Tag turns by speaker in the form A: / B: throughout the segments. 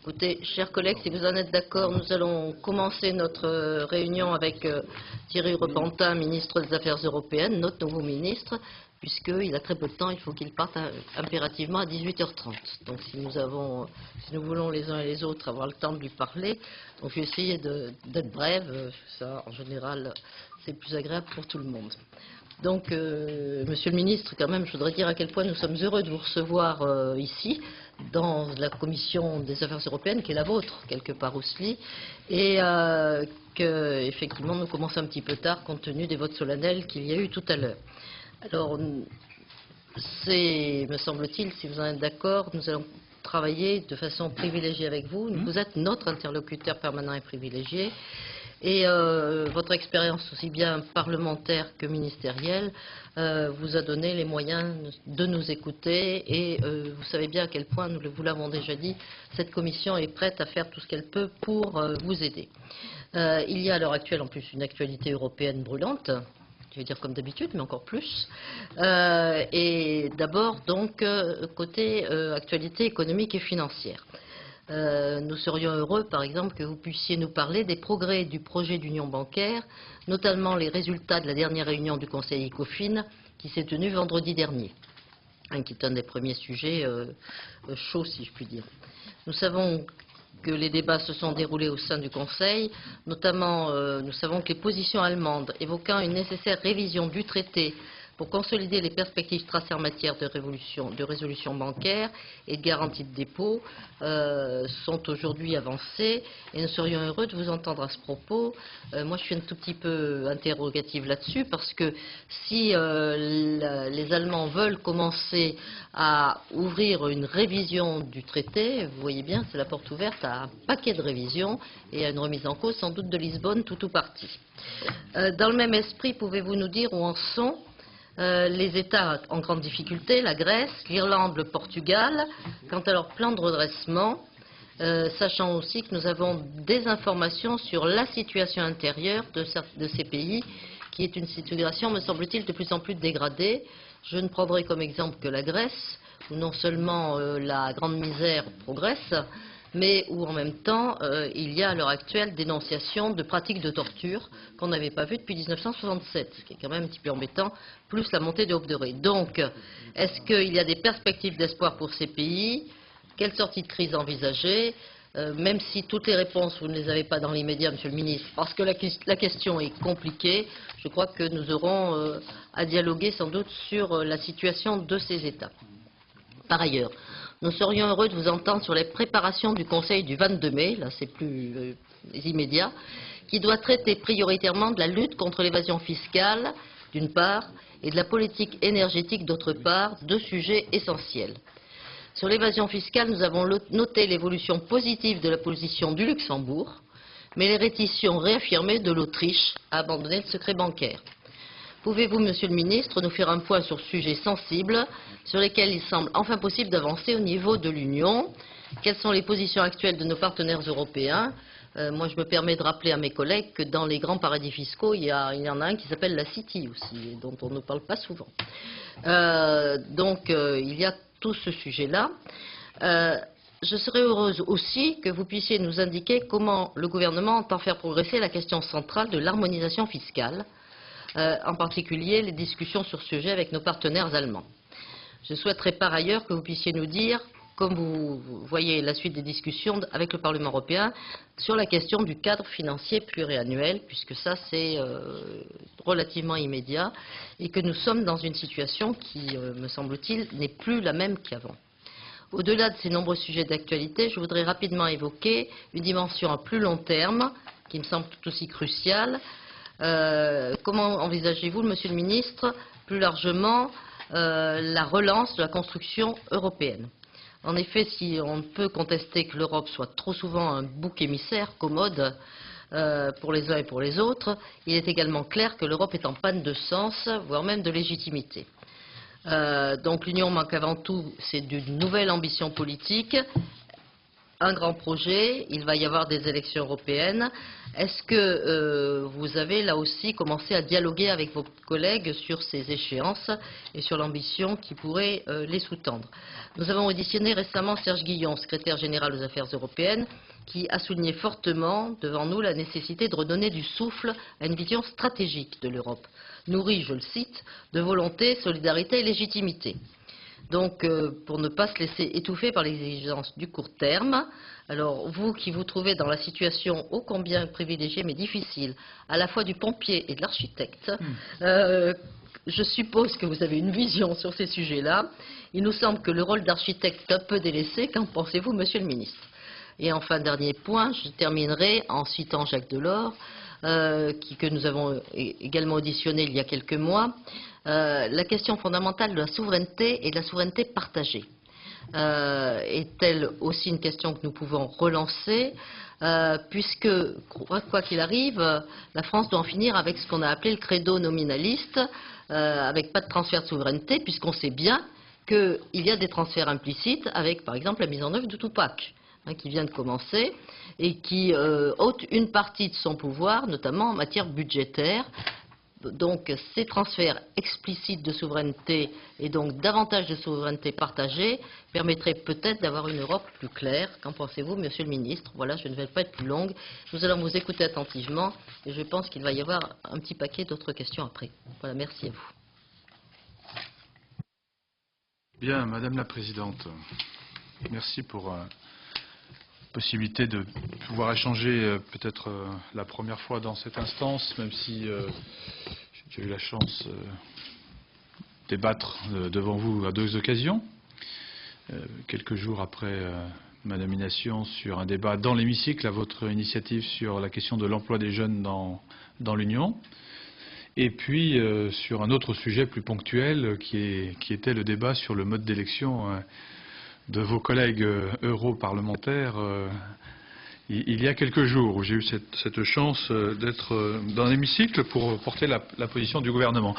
A: Écoutez, chers collègues, si vous en êtes d'accord, nous allons commencer notre réunion avec Thierry Repentin, ministre des Affaires européennes, notre nouveau ministre, puisqu'il a très peu de temps, il faut qu'il parte impérativement à 18h30. Donc si nous voulons les uns et les autres avoir le temps de lui parler, donc je vais essayer d'être brève, ça en général c'est plus agréable pour tout le monde. Donc, Monsieur le Ministre, quand même, je voudrais dire à quel point nous sommes heureux de vous recevoir ici, dans la Commission des Affaires européennes, qui est la vôtre, quelque part aussi, et qu'effectivement, nous commençons un petit peu tard, compte tenu des votes solennels qu'il y a eu tout à l'heure. Alors, me semble-t-il, si vous en êtes d'accord, nous allons travailler de façon privilégiée avec vous. Vous êtes notre interlocuteur permanent et privilégié. Et votre expérience aussi bien parlementaire que ministérielle vous a donné les moyens de nous écouter et vous savez bien à quel point, nous vous l'avons déjà dit, cette commission est prête à faire tout ce qu'elle peut pour vous aider. Il y a à l'heure actuelle en plus une actualité européenne brûlante, je vais dire comme d'habitude, mais encore plus. Et d'abord donc côté actualité économique et financière. Nous serions heureux, par exemple, que vous puissiez nous parler des progrès du projet d'union bancaire, notamment les résultats de la dernière réunion du Conseil ECOFIN qui s'est tenue vendredi dernier, qui est un des premiers sujets chauds, si je puis dire. Nous savons que les débats se sont déroulés au sein du Conseil, notamment nous savons que les positions allemandes évoquant une nécessaire révision du traité pour consolider les perspectives tracées en matière de résolution bancaire et de garantie de dépôt sont aujourd'hui avancées et nous serions heureux de vous entendre à ce propos. Moi, je suis un tout petit peu interrogative là-dessus parce que si les Allemands veulent commencer à ouvrir une révision du traité, vous voyez bien, c'est la porte ouverte à un paquet de révisions et à une remise en cause sans doute de Lisbonne tout ou partie. Dans le même esprit, pouvez-vous nous dire où en sont les États en grande difficulté, la Grèce, l'Irlande, le Portugal, quant à leur plan de redressement, sachant aussi que nous avons des informations sur la situation intérieure de ces pays, qui est une situation, me semble-t-il, de plus en plus dégradée. Je ne prendrai comme exemple que la Grèce, où non seulement la grande misère progresse, mais où en même temps il y a à l'heure actuelle dénonciation de pratiques de torture qu'on n'avait pas vues depuis 1967, ce qui est quand même un petit peu embêtant, plus la montée des hautes de ré. Donc, est-ce qu'il y a des perspectives d'espoir pour ces pays? Quelle sortie de crise envisager? Même si toutes les réponses, vous ne les avez pas dans l'immédiat, Monsieur le Ministre, parce que la question est compliquée, je crois que nous aurons à dialoguer sans doute sur la situation de ces États. Par ailleurs, nous serions heureux de vous entendre sur les préparations du Conseil du 22 mai, là c'est plus immédiat, qui doit traiter prioritairement de la lutte contre l'évasion fiscale, d'une part, et de la politique énergétique, d'autre part, deux sujets essentiels. Sur l'évasion fiscale, nous avons noté l'évolution positive de la position du Luxembourg, mais les rétictions réaffirmées de l'Autriche à abandonner le secret bancaire. Pouvez-vous, Monsieur le Ministre, nous faire un point sur ce sujet sensible, sur lesquels il semble enfin possible d'avancer au niveau de l'Union? Quelles sont les positions actuelles de nos partenaires européens? Moi, je me permets de rappeler à mes collègues que dans les grands paradis fiscaux, il y en a un qui s'appelle la City aussi, dont on ne parle pas souvent. Il y a tout ce sujet-là. Je serais heureuse aussi que vous puissiez nous indiquer comment le gouvernement entend faire progresser la question centrale de l'harmonisation fiscale, en particulier les discussions sur ce sujet avec nos partenaires allemands. Je souhaiterais par ailleurs que vous puissiez nous dire, comme vous voyez la suite des discussions avec le Parlement européen, sur la question du cadre financier pluriannuel, puisque ça c'est relativement immédiat, et que nous sommes dans une situation qui, me semble-t-il, n'est plus la même qu'avant. Au-delà de ces nombreux sujets d'actualité, je voudrais rapidement évoquer une dimension à plus long terme, qui me semble tout aussi cruciale. Comment envisagez-vous, Monsieur le Ministre, plus largement, la relance de la construction européenne? En effet, si on ne peut contester que l'Europe soit trop souvent un bouc émissaire commode pour les uns et pour les autres, il est également clair que l'Europe est en panne de sens, voire même de légitimité. Donc l'Union manque avant tout, c'est d'une nouvelle ambition politique, un grand projet, il va y avoir des élections européennes. Est-ce que vous avez là aussi commencé à dialoguer avec vos collègues sur ces échéances et sur l'ambition qui pourrait les sous-tendre? Nous avons auditionné récemment Serge Guillon, secrétaire général aux affaires européennes, qui a souligné fortement devant nous la nécessité de redonner du souffle à une vision stratégique de l'Europe, nourrie, je le cite, de volonté, solidarité et légitimité. Donc, pour ne pas se laisser étouffer par les exigences du court terme, alors vous qui vous trouvez dans la situation ô combien privilégiée mais difficile, à la fois du pompier et de l'architecte, je suppose que vous avez une vision sur ces sujets-là. Il nous semble que le rôle d'architecte est un peu délaissé. Qu'en pensez-vous, Monsieur le Ministre? Et enfin, dernier point, je terminerai en citant Jacques Delors, que nous avons également auditionné il y a quelques mois. La question fondamentale de la souveraineté et de la souveraineté partagée est-elle aussi une question que nous pouvons relancer, puisque, quoi qu'il arrive, la France doit en finir avec ce qu'on a appelé le credo nominaliste, avec pas de transfert de souveraineté, puisqu'on sait bien qu'il y a des transferts implicites avec, par exemple, la mise en œuvre du Tupac, qui vient de commencer et qui ôte une partie de son pouvoir, notamment en matière budgétaire. Donc ces transferts explicites de souveraineté et donc davantage de souveraineté partagée permettraient peut-être d'avoir une Europe plus claire. Qu'en pensez-vous, Monsieur le Ministre? Voilà, je ne vais pas être plus longue. Nous allons vous écouter attentivement et je pense qu'il va y avoir un petit paquet d'autres questions après. Voilà, merci à vous.
B: Bien, Madame la Présidente, merci pour la possibilité de pouvoir échanger peut-être la première fois dans cette instance, même si j'ai eu la chance de débattre devant vous à 2 occasions, quelques jours après ma nomination sur un débat dans l'hémicycle à votre initiative sur la question de l'emploi des jeunes dans l'Union, et puis sur un autre sujet plus ponctuel qui était le débat sur le mode d'élection de vos collègues europarlementaires il y a quelques jours, où j'ai eu cette chance d'être dans l'hémicycle pour porter la position du gouvernement.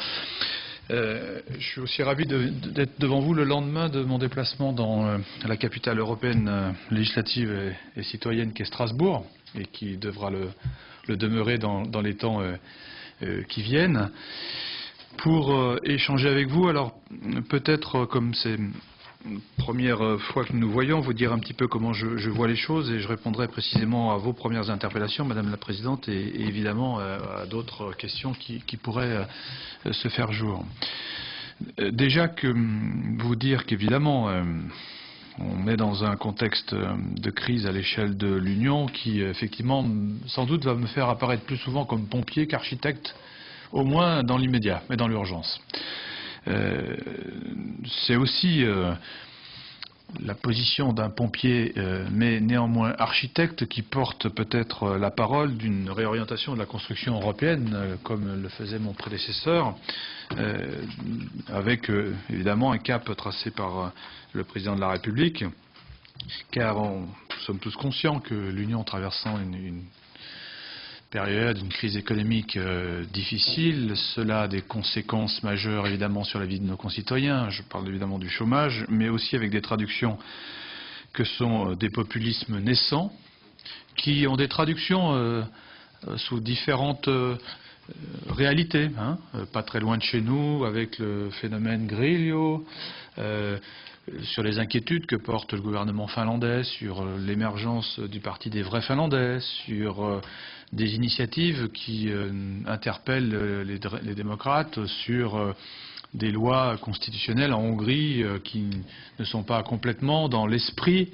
B: Je suis aussi ravi d'être devant vous le lendemain de mon déplacement dans la capitale européenne législative et citoyenne qu'est Strasbourg, et qui devra le demeurer dans les temps qui viennent, pour échanger avec vous. Alors peut-être, comme c'est première fois que nous voyons, vous dire un petit peu comment je vois les choses, et je répondrai précisément à vos premières interpellations, Madame la Présidente, et évidemment à d'autres questions qui pourraient se faire jour. Déjà que vous dire qu'évidemment on est dans un contexte de crise à l'échelle de l'Union qui effectivement sans doute va me faire apparaître plus souvent comme pompier qu'architecte, au moins dans l'immédiat, mais dans l'urgence. C'est aussi la position d'un pompier, mais néanmoins architecte, qui porte peut-être la parole d'une réorientation de la construction européenne, comme le faisait mon prédécesseur, avec évidemment un cap tracé par le président de la République, car nous sommes tous conscients que l'Union traversant une période, une crise économique difficile, cela a des conséquences majeures évidemment sur la vie de nos concitoyens. Je parle évidemment du chômage, mais aussi avec des traductions que sont des populismes naissants, qui ont des traductions sous différentes réalités, pas très loin de chez nous, avec le phénomène Grillo, sur les inquiétudes que porte le gouvernement finlandais, sur l'émergence du parti des vrais Finlandais, sur des initiatives qui interpellent les démocrates, sur des lois constitutionnelles en Hongrie qui ne sont pas complètement dans l'esprit,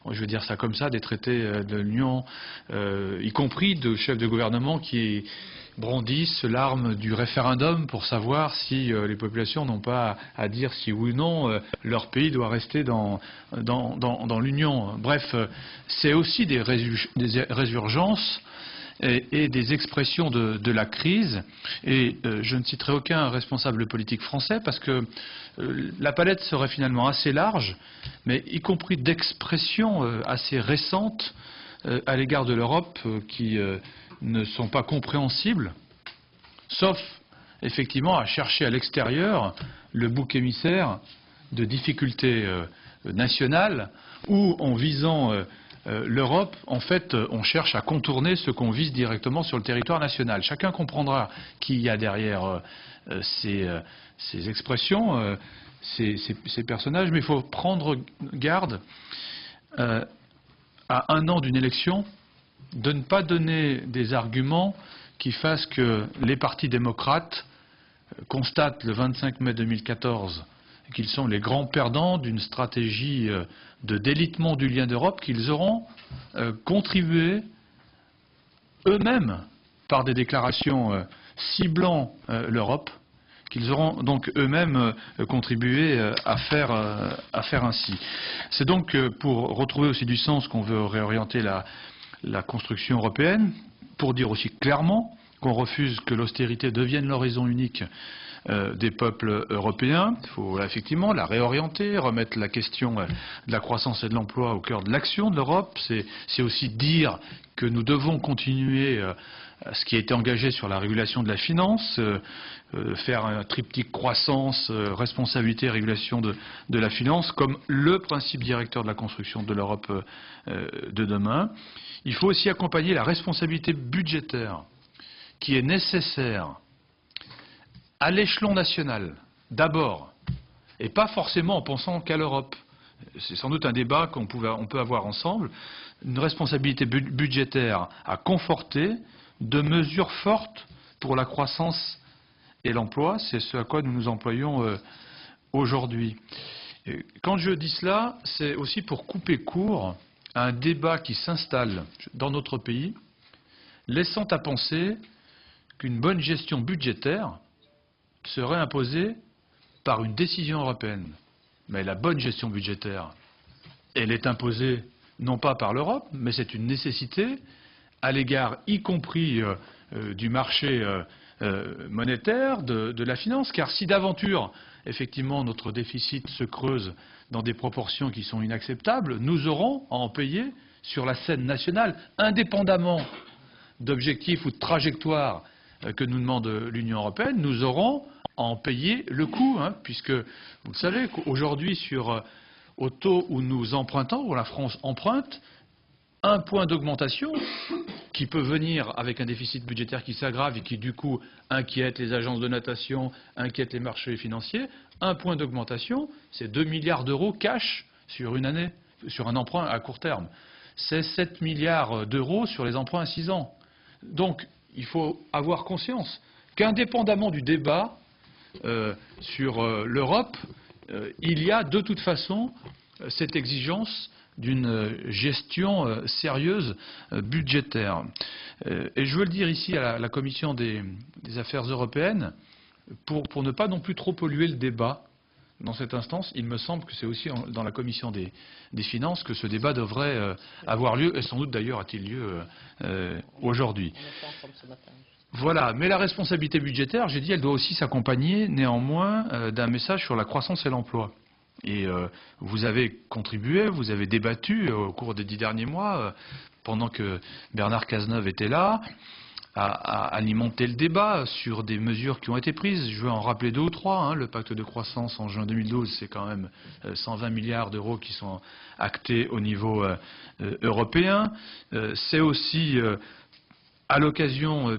B: je veux dire ça comme ça, des traités de l'Union, y compris de chefs de gouvernement qui brandissent l'arme du référendum pour savoir si les populations n'ont pas à dire si oui ou non leur pays doit rester dans l'Union. Bref, c'est aussi des résurgences et des expressions de la crise, et je ne citerai aucun responsable politique français parce que la palette serait finalement assez large, mais y compris d'expressions assez récentes à l'égard de l'Europe qui ne sont pas compréhensibles, sauf effectivement à chercher à l'extérieur le bouc émissaire de difficultés nationales, ou en visant l'Europe, en fait, on cherche à contourner ce qu'on vise directement sur le territoire national. Chacun comprendra qui y a derrière ces expressions, ces personnages, mais il faut prendre garde à un an d'une élection de ne pas donner des arguments qui fassent que les partis démocrates constatent le 25 mai 2014 qu'ils sont les grands perdants d'une stratégie de délitement du lien d'Europe, qu'ils auront contribué eux-mêmes par des déclarations ciblant l'Europe, qu'ils auront donc eux-mêmes contribué à faire ainsi. C'est donc pour retrouver aussi du sens qu'on veut réorienter la construction européenne, pour dire aussi clairement qu'on refuse que l'austérité devienne l'horizon unique des peuples européens. Il faut effectivement la réorienter, remettre la question de la croissance et de l'emploi au cœur de l'action de l'Europe. C'est aussi dire que nous devons continuer ce qui a été engagé sur la régulation de la finance, faire un triptyque croissance, responsabilité, régulation de la finance comme le principe directeur de la construction de l'Europe de demain. Il faut aussi accompagner la responsabilité budgétaire qui est nécessaire à l'échelon national, d'abord, et pas forcément en pensant qu'à l'Europe. C'est sans doute un débat qu'on peut avoir ensemble. Une responsabilité budgétaire à conforter de mesures fortes pour la croissance et l'emploi. C'est ce à quoi nous nous employons aujourd'hui. Quand je dis cela, c'est aussi pour couper court à un débat qui s'installe dans notre pays, laissant à penser qu'une bonne gestion budgétaire serait imposée par une décision européenne. Mais la bonne gestion budgétaire, elle est imposée non pas par l'Europe, mais c'est une nécessité à l'égard, y compris du marché monétaire, de la finance. Car si d'aventure, effectivement, notre déficit se creuse dans des proportions qui sont inacceptables, nous aurons à en payer sur la scène nationale, indépendamment d'objectifs ou de trajectoires que nous demande l'Union européenne, nous aurons à en payer le coût, puisque vous le savez qu'aujourd'hui, au taux où nous empruntons, où la France emprunte, un point d'augmentation qui peut venir avec un déficit budgétaire qui s'aggrave et qui du coup inquiète les agences de notation, inquiète les marchés financiers, un point d'augmentation, c'est 2 milliards d'euros cash sur une année, sur un emprunt à court terme. C'est 7 milliards d'euros sur les emprunts à 6 ans. Donc, il faut avoir conscience qu'indépendamment du débat sur l'Europe, il y a de toute façon cette exigence d'une gestion sérieuse budgétaire. Et je veux le dire ici à la Commission des affaires européennes, pour ne pas non plus trop polluer le débat dans cette instance, il me semble que c'est aussi dans la Commission des finances que ce débat devrait avoir lieu, et sans doute d'ailleurs a-t-il lieu aujourd'hui. Voilà, mais la responsabilité budgétaire, j'ai dit, elle doit aussi s'accompagner néanmoins d'un message sur la croissance et l'emploi. Et vous avez contribué, vous avez débattu au cours des 10 derniers mois, pendant que Bernard Cazeneuve était là, à alimenter le débat sur des mesures qui ont été prises. Je veux en rappeler 2 ou 3. Le pacte de croissance en juin 2012, c'est quand même 120 milliards d'euros qui sont actés au niveau européen. C'est aussi à l'occasion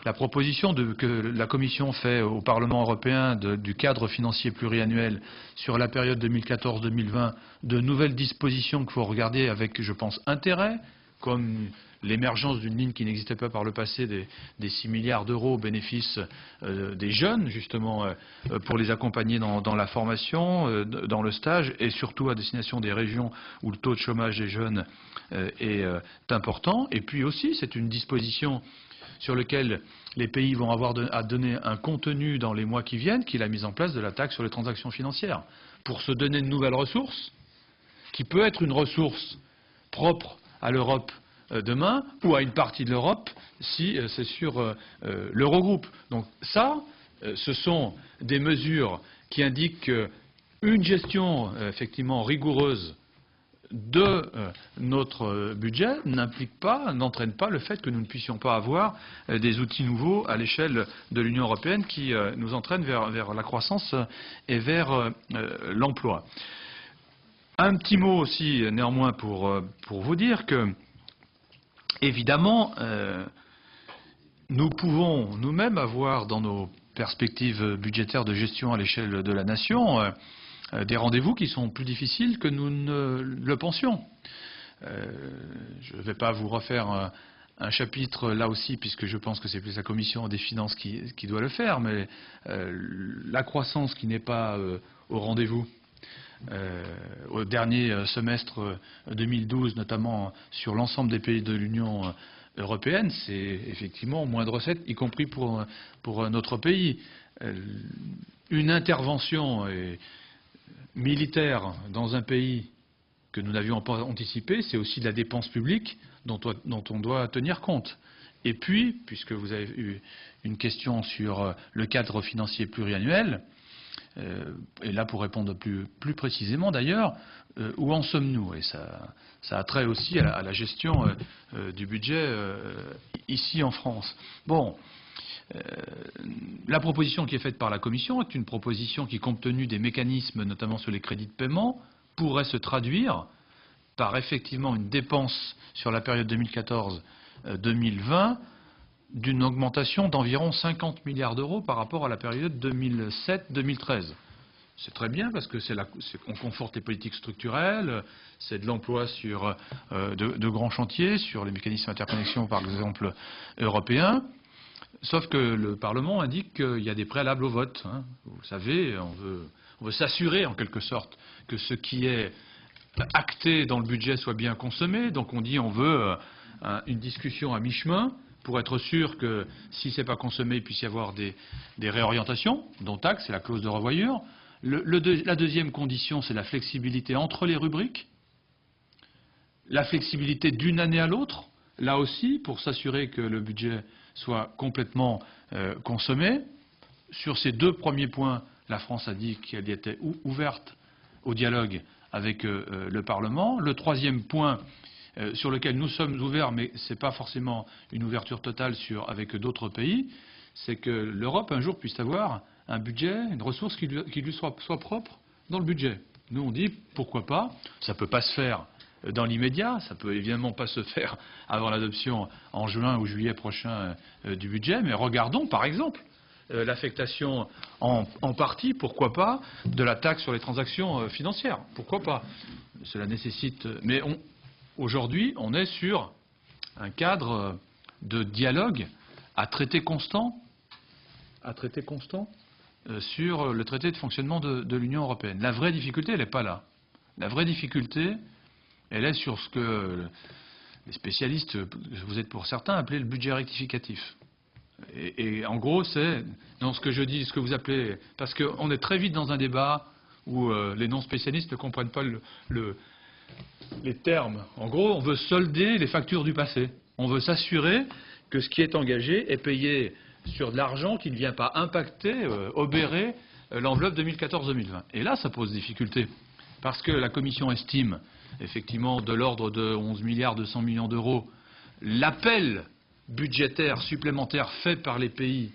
B: la proposition que la Commission fait au Parlement européen du cadre financier pluriannuel sur la période 2014-2020, de nouvelles dispositions qu'il faut regarder avec, je pense, intérêt, comme l'émergence d'une ligne qui n'existait pas par le passé, des 6 milliards d'euros au bénéfice des jeunes, justement, pour les accompagner dans la formation, dans le stage, et surtout à destination des régions où le taux de chômage des jeunes est important. Et puis aussi, c'est une disposition sur laquelle les pays vont avoir à donner un contenu dans les mois qui viennent, qui est la mise en place de la taxe sur les transactions financières, pour se donner de nouvelles ressources, qui peut être une ressource propre à l'Europe demain, ou à une partie de l'Europe, si c'est sur l'Eurogroupe. Donc ça, ce sont des mesures qui indiquent qu'une gestion effectivement rigoureuse de notre budget n'entraîne pas le fait que nous ne puissions pas avoir des outils nouveaux à l'échelle de l'Union européenne qui nous entraînent vers la croissance et vers l'emploi. Un petit mot aussi, néanmoins, pour vous dire que, évidemment, nous pouvons nous-mêmes avoir dans nos perspectives budgétaires de gestion à l'échelle de la nation des rendez-vous qui sont plus difficiles que nous ne le pensions. Je ne vais pas vous refaire un chapitre là aussi, puisque je pense que c'est plus la commission des finances qui doit le faire, mais la croissance qui n'est pas au rendez-vous au dernier semestre 2012, notamment sur l'ensemble des pays de l'Union européenne, c'est effectivement moins de recettes, y compris pour notre pays. Une intervention militaire dans un pays que nous n'avions pas anticipé, c'est aussi de la dépense publique dont on doit tenir compte. Et puis, puisque vous avez eu une question sur le cadre financier pluriannuel, et là pour répondre plus précisément d'ailleurs, où en sommes-nous? Et ça a trait aussi à la gestion du budget ici en France. Bon, la proposition qui est faite par la Commission est une proposition qui, compte tenu des mécanismes, notamment sur les crédits de paiement, pourrait se traduire par effectivement une dépense sur la période 2014-2020 d'une augmentation d'environ 50 milliards d'euros par rapport à la période 2007-2013. C'est très bien parce que on conforte les politiques structurelles, c'est de l'emploi sur de grands chantiers, sur les mécanismes d'interconnexion par exemple européens. Sauf que le Parlement indique qu'il y a des préalables au vote. Hein. Vous savez, on veut s'assurer en quelque sorte que ce qui est acté dans le budget soit bien consommé. Donc on dit on veut une discussion à mi-chemin pour être sûr que si ce n'est pas consommé, il puisse y avoir des réorientations, dont acte, c'est la clause de revoyure. La deuxième condition, c'est la flexibilité entre les rubriques. La flexibilité d'une année à l'autre, là aussi, pour s'assurer que le budget soit complètement consommé. Sur ces deux premiers points, la France a dit qu'elle était ouverte au dialogue avec le Parlement. Le troisième point sur lequel nous sommes ouverts, mais ce n'est pas forcément une ouverture totale avec d'autres pays, c'est que l'Europe un jour puisse avoir un budget, une ressource qui lui soit propre dans le budget. Nous on dit pourquoi pas, ça ne peut pas se faire dans l'immédiat, ça ne peut évidemment pas se faire avant l'adoption en juin ou juillet prochain du budget, mais regardons par exemple l'affectation en partie, pourquoi pas, de la taxe sur les transactions financières. Pourquoi pas? Cela nécessite... Mais aujourd'hui, on est sur un cadre de dialogue à traité constant sur le traité de fonctionnement de l'Union européenne. La vraie difficulté, elle n'est pas là. La vraie difficulté, elle est sur ce que les spécialistes, vous êtes pour certains, appelaient le budget rectificatif. Et en gros, c'est dans ce que je dis, ce que vous appelez... Parce qu'on est très vite dans un débat où les non-spécialistes ne comprennent pas les termes. En gros, on veut solder les factures du passé. On veut s'assurer que ce qui est engagé est payé sur de l'argent qui ne vient pas impacter, obérer l'enveloppe 2014-2020. Et là, ça pose difficulté. Parce que la Commission estime, effectivement, de l'ordre de 11 milliards 200 millions d'euros, l'appel budgétaire supplémentaire fait par les pays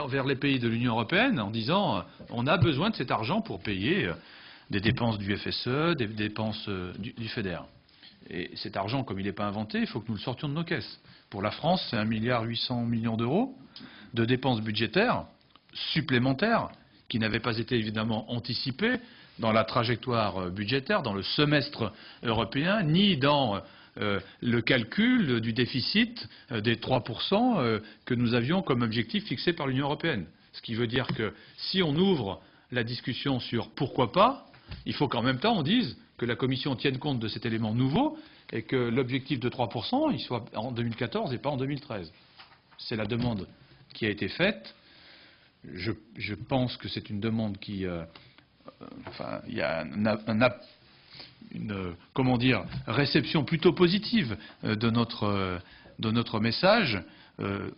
B: vers les pays de l'Union européenne en disant on a besoin de cet argent pour payer des dépenses du FSE, des dépenses du FEDER. Et cet argent, comme il n'est pas inventé, il faut que nous le sortions de nos caisses. Pour la France, c'est 1 milliard 800 millions d'euros de dépenses budgétaires supplémentaires qui n'avaient pas été évidemment anticipées dans la trajectoire budgétaire, dans le semestre européen, ni dans le calcul du déficit des 3% que nous avions comme objectif fixé par l'Union européenne. Ce qui veut dire que si on ouvre la discussion sur pourquoi pas, il faut qu'en même temps on dise que la Commission tienne compte de cet élément nouveau et que l'objectif de 3% il soit en 2014 et pas en 2013. C'est la demande qui a été faite. Je pense que c'est une demande qui... enfin, il y a une comment dire, réception plutôt positive de notre message,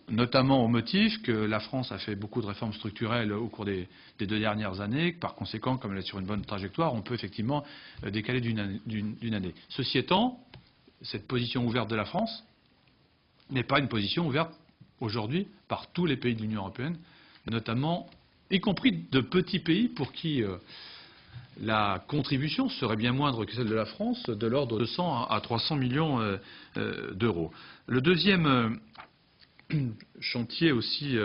B: notamment au motif que la France a fait beaucoup de réformes structurelles au cours des 2 dernières années, que par conséquent, comme elle est sur une bonne trajectoire, on peut effectivement décaler d'une année. Ceci étant, cette position ouverte de la France n'est pas une position ouverte aujourd'hui par tous les pays de l'Union européenne, notamment, y compris de petits pays pour qui la contribution serait bien moindre que celle de la France, de l'ordre de 200 à 300 millions d'euros. Le deuxième chantier aussi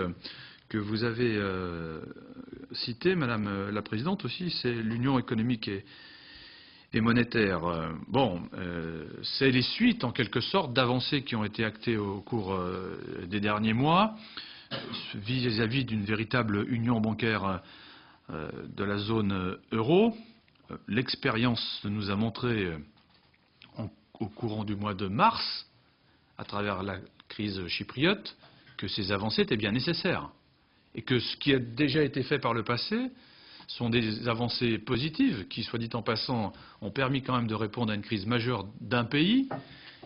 B: que vous avez cité, Madame la Présidente, aussi, c'est l'union économique et monétaire. C'est les suites, en quelque sorte, d'avancées qui ont été actées au cours des derniers mois vis-à-vis d'une véritable union bancaire de la zone euro. L'expérience nous a montré au courant du mois de mars, à travers la crise chypriote, que ces avancées étaient bien nécessaires et que ce qui a déjà été fait par le passé sont des avancées positives qui, soit dit en passant, ont permis quand même de répondre à une crise majeure d'un pays,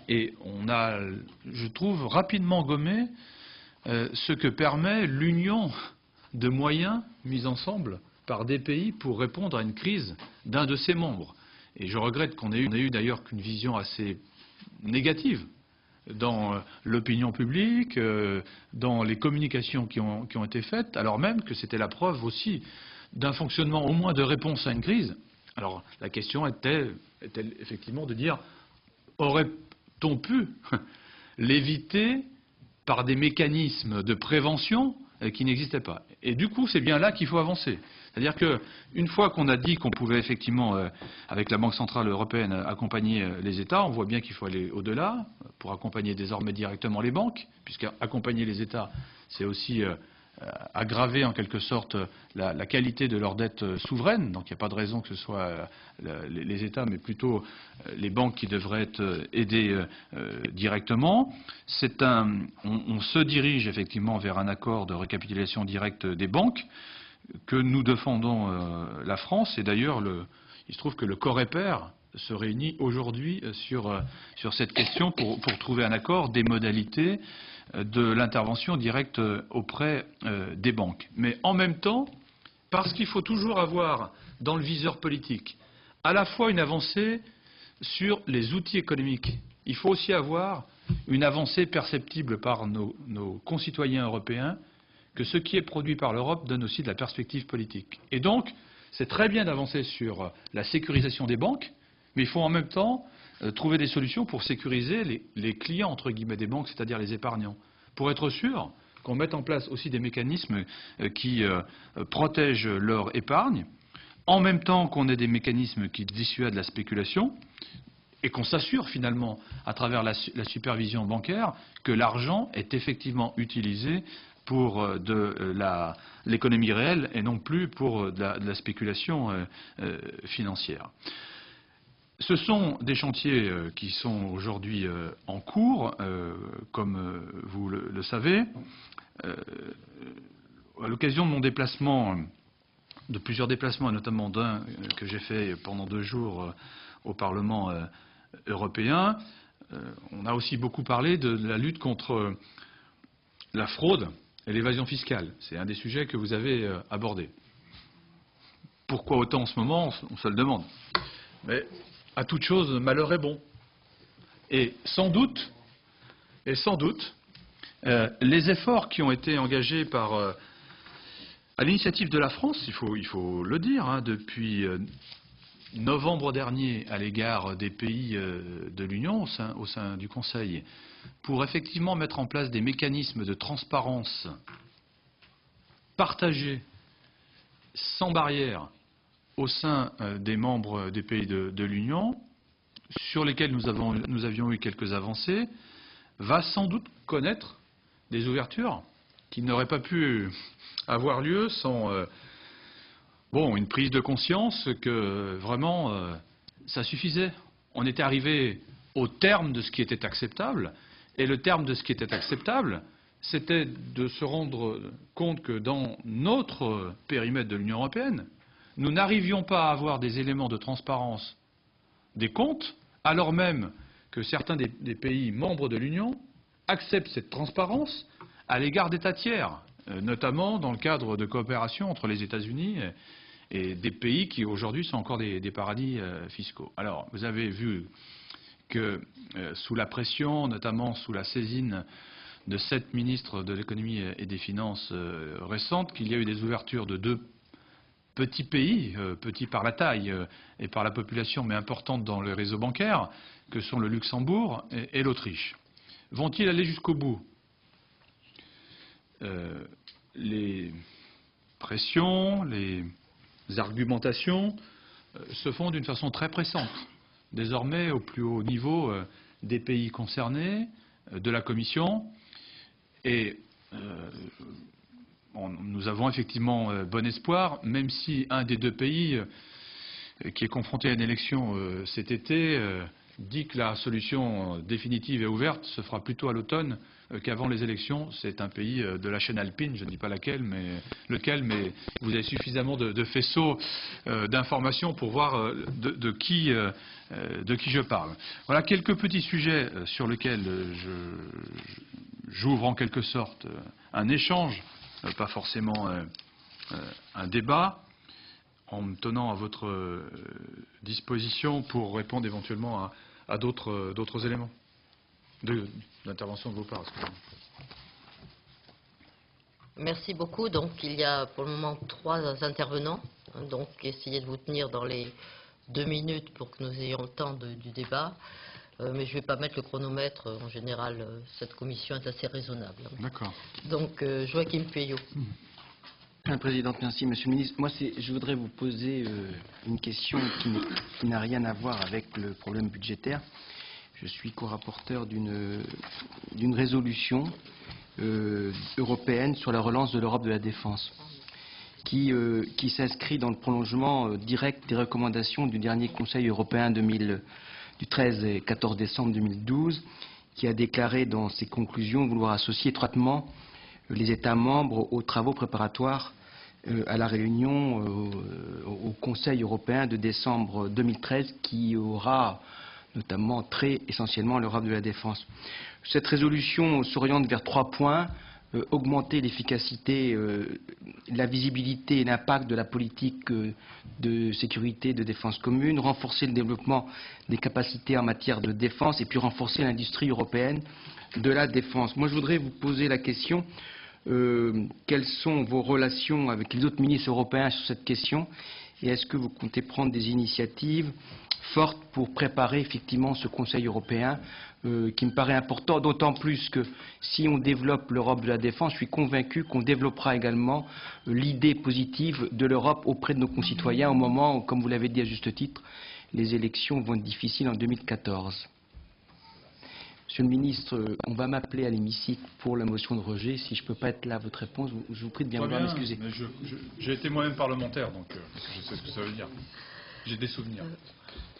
B: et on a, je trouve, rapidement gommé ce que permet l'union de moyens mis ensemble par des pays pour répondre à une crise d'un de ses membres. Et je regrette qu'on ait eu d'ailleurs qu'une vision assez négative dans l'opinion publique, dans les communications qui ont été faites, alors même que c'était la preuve aussi d'un fonctionnement au moins de réponse à une crise. Alors la question était effectivement de dire, aurait-on pu l'éviter par des mécanismes de prévention qui n'existaient pas? Et du coup, c'est bien là qu'il faut avancer. C'est-à-dire qu'une fois qu'on a dit qu'on pouvait effectivement, avec la Banque Centrale Européenne, accompagner les États, on voit bien qu'il faut aller au-delà pour accompagner désormais directement les banques, puisqu'accompagner les États, c'est aussi aggraver en quelque sorte la qualité de leur dette souveraine. Donc il n'y a pas de raison que ce soit les États, mais plutôt les banques qui devraient être aidées directement. On se dirige effectivement vers un accord de récapitalisation directe des banques que nous défendons la France. Et d'ailleurs, il se trouve que le Coreper se réunit aujourd'hui sur cette question pour trouver un accord des modalités de l'intervention directe auprès des banques. Mais en même temps, parce qu'il faut toujours avoir dans le viseur politique à la fois une avancée sur les outils économiques, il faut aussi avoir une avancée perceptible par nos concitoyens européens, que ce qui est produit par l'Europe donne aussi de la perspective politique. Et donc, c'est très bien d'avancer sur la sécurisation des banques, mais il faut en même temps trouver des solutions pour sécuriser les clients, entre guillemets, des banques, c'est-à-dire les épargnants, pour être sûr qu'on mette en place aussi des mécanismes qui protègent leur épargne, en même temps qu'on ait des mécanismes qui dissuadent la spéculation, et qu'on s'assure finalement, à travers la supervision bancaire, que l'argent est effectivement utilisé pour de l'économie réelle et non plus pour de la spéculation financière. Ce sont des chantiers qui sont aujourd'hui en cours, comme vous le savez. À l'occasion de mon déplacement, de plusieurs déplacements, et notamment d'un que j'ai fait pendant 2 jours au Parlement européen, on a aussi beaucoup parlé de la lutte contre la fraude et l'évasion fiscale. C'est un des sujets que vous avez abordé. Pourquoi autant en ce moment? On se le demande. Mais à toute chose, malheur est bon. Et sans doute, les efforts qui ont été engagés à l'initiative de la France, il faut le dire, depuis novembre dernier à l'égard des pays de l'Union au sein du Conseil, pour effectivement mettre en place des mécanismes de transparence partagés, sans barrière, au sein des membres des pays de l'Union, sur lesquels nous avions eu quelques avancées, va sans doute connaître des ouvertures qui n'auraient pas pu avoir lieu sans une prise de conscience que vraiment ça suffisait. On était arrivé au terme de ce qui était acceptable, et le terme de ce qui était acceptable, c'était de se rendre compte que dans notre périmètre de l'Union européenne, nous n'arrivions pas à avoir des éléments de transparence des comptes, alors même que certains des pays membres de l'Union acceptent cette transparence à l'égard d'États tiers, notamment dans le cadre de coopération entre les États-Unis et des pays qui aujourd'hui sont encore des paradis fiscaux. Alors, vous avez vu que sous la pression, notamment sous la saisine de 7 ministres de l'économie et des finances récentes, qu'il y a eu des ouvertures de 2 petit pays, petit par la taille et par la population, mais importante dans le réseau bancaire, que sont le Luxembourg et l'Autriche. Vont-ils aller jusqu'au bout? Les pressions, les argumentations se font d'une façon très pressante, désormais au plus haut niveau des pays concernés, de la Commission, et nous avons effectivement bon espoir, même si un des deux pays qui est confronté à une élection cet été dit que la solution définitive et ouverte se fera plutôt à l'automne qu'avant les élections. C'est un pays de la chaîne alpine, je ne dis pas lequel, mais vous avez suffisamment de faisceaux d'informations pour voir de qui je parle. Voilà quelques petits sujets sur lesquels j'ouvre en quelque sorte un échange, pas forcément un débat, en me tenant à votre disposition pour répondre éventuellement à d'autres éléments d'intervention de vos parts.
A: Merci beaucoup. Donc, il y a pour le moment 3 intervenants. Donc, essayez de vous tenir dans les 2 minutes pour que nous ayons le temps du débat. Mais je ne vais pas mettre le chronomètre. En général, cette commission est assez raisonnable.
B: D'accord.
A: Donc, Joachim Pueyo.
C: Madame la Présidente, merci. Monsieur le Ministre, moi, je voudrais vous poser une question qui n'a rien à voir avec le problème budgétaire. Je suis co-rapporteur d'une résolution européenne sur la relance de l'Europe de la défense, qui s'inscrit dans le prolongement direct des recommandations du dernier Conseil européen du 13 et 14 décembre 2012, qui a déclaré dans ses conclusions vouloir associer étroitement les États membres aux travaux préparatoires à la réunion au Conseil européen de décembre 2013 qui aura notamment trait essentiellement à l'Europe de la défense. Cette résolution s'oriente vers 3 points. Augmenter l'efficacité, la visibilité et l'impact de la politique de sécurité et de défense commune, renforcer le développement des capacités en matière de défense et puis renforcer l'industrie européenne de la défense. Moi, je voudrais vous poser la question, quelles sont vos relations avec les autres ministres européens sur cette question et est-ce que vous comptez prendre des initiatives fortes pour préparer effectivement ce Conseil européen qui me paraît important, d'autant plus que si on développe l'Europe de la défense, je suis convaincu qu'on développera également l'idée positive de l'Europe auprès de nos concitoyens au moment où, comme vous l'avez dit à juste titre, les élections vont être difficiles en 2014. Monsieur le ministre, on va m'appeler à l'hémicycle pour la motion de rejet. Si je ne peux pas être là à votre réponse, je vous prie de bien vouloir m'excuser.
B: J'ai été moi-même parlementaire, donc je sais ce que ça veut dire. J'ai des souvenirs.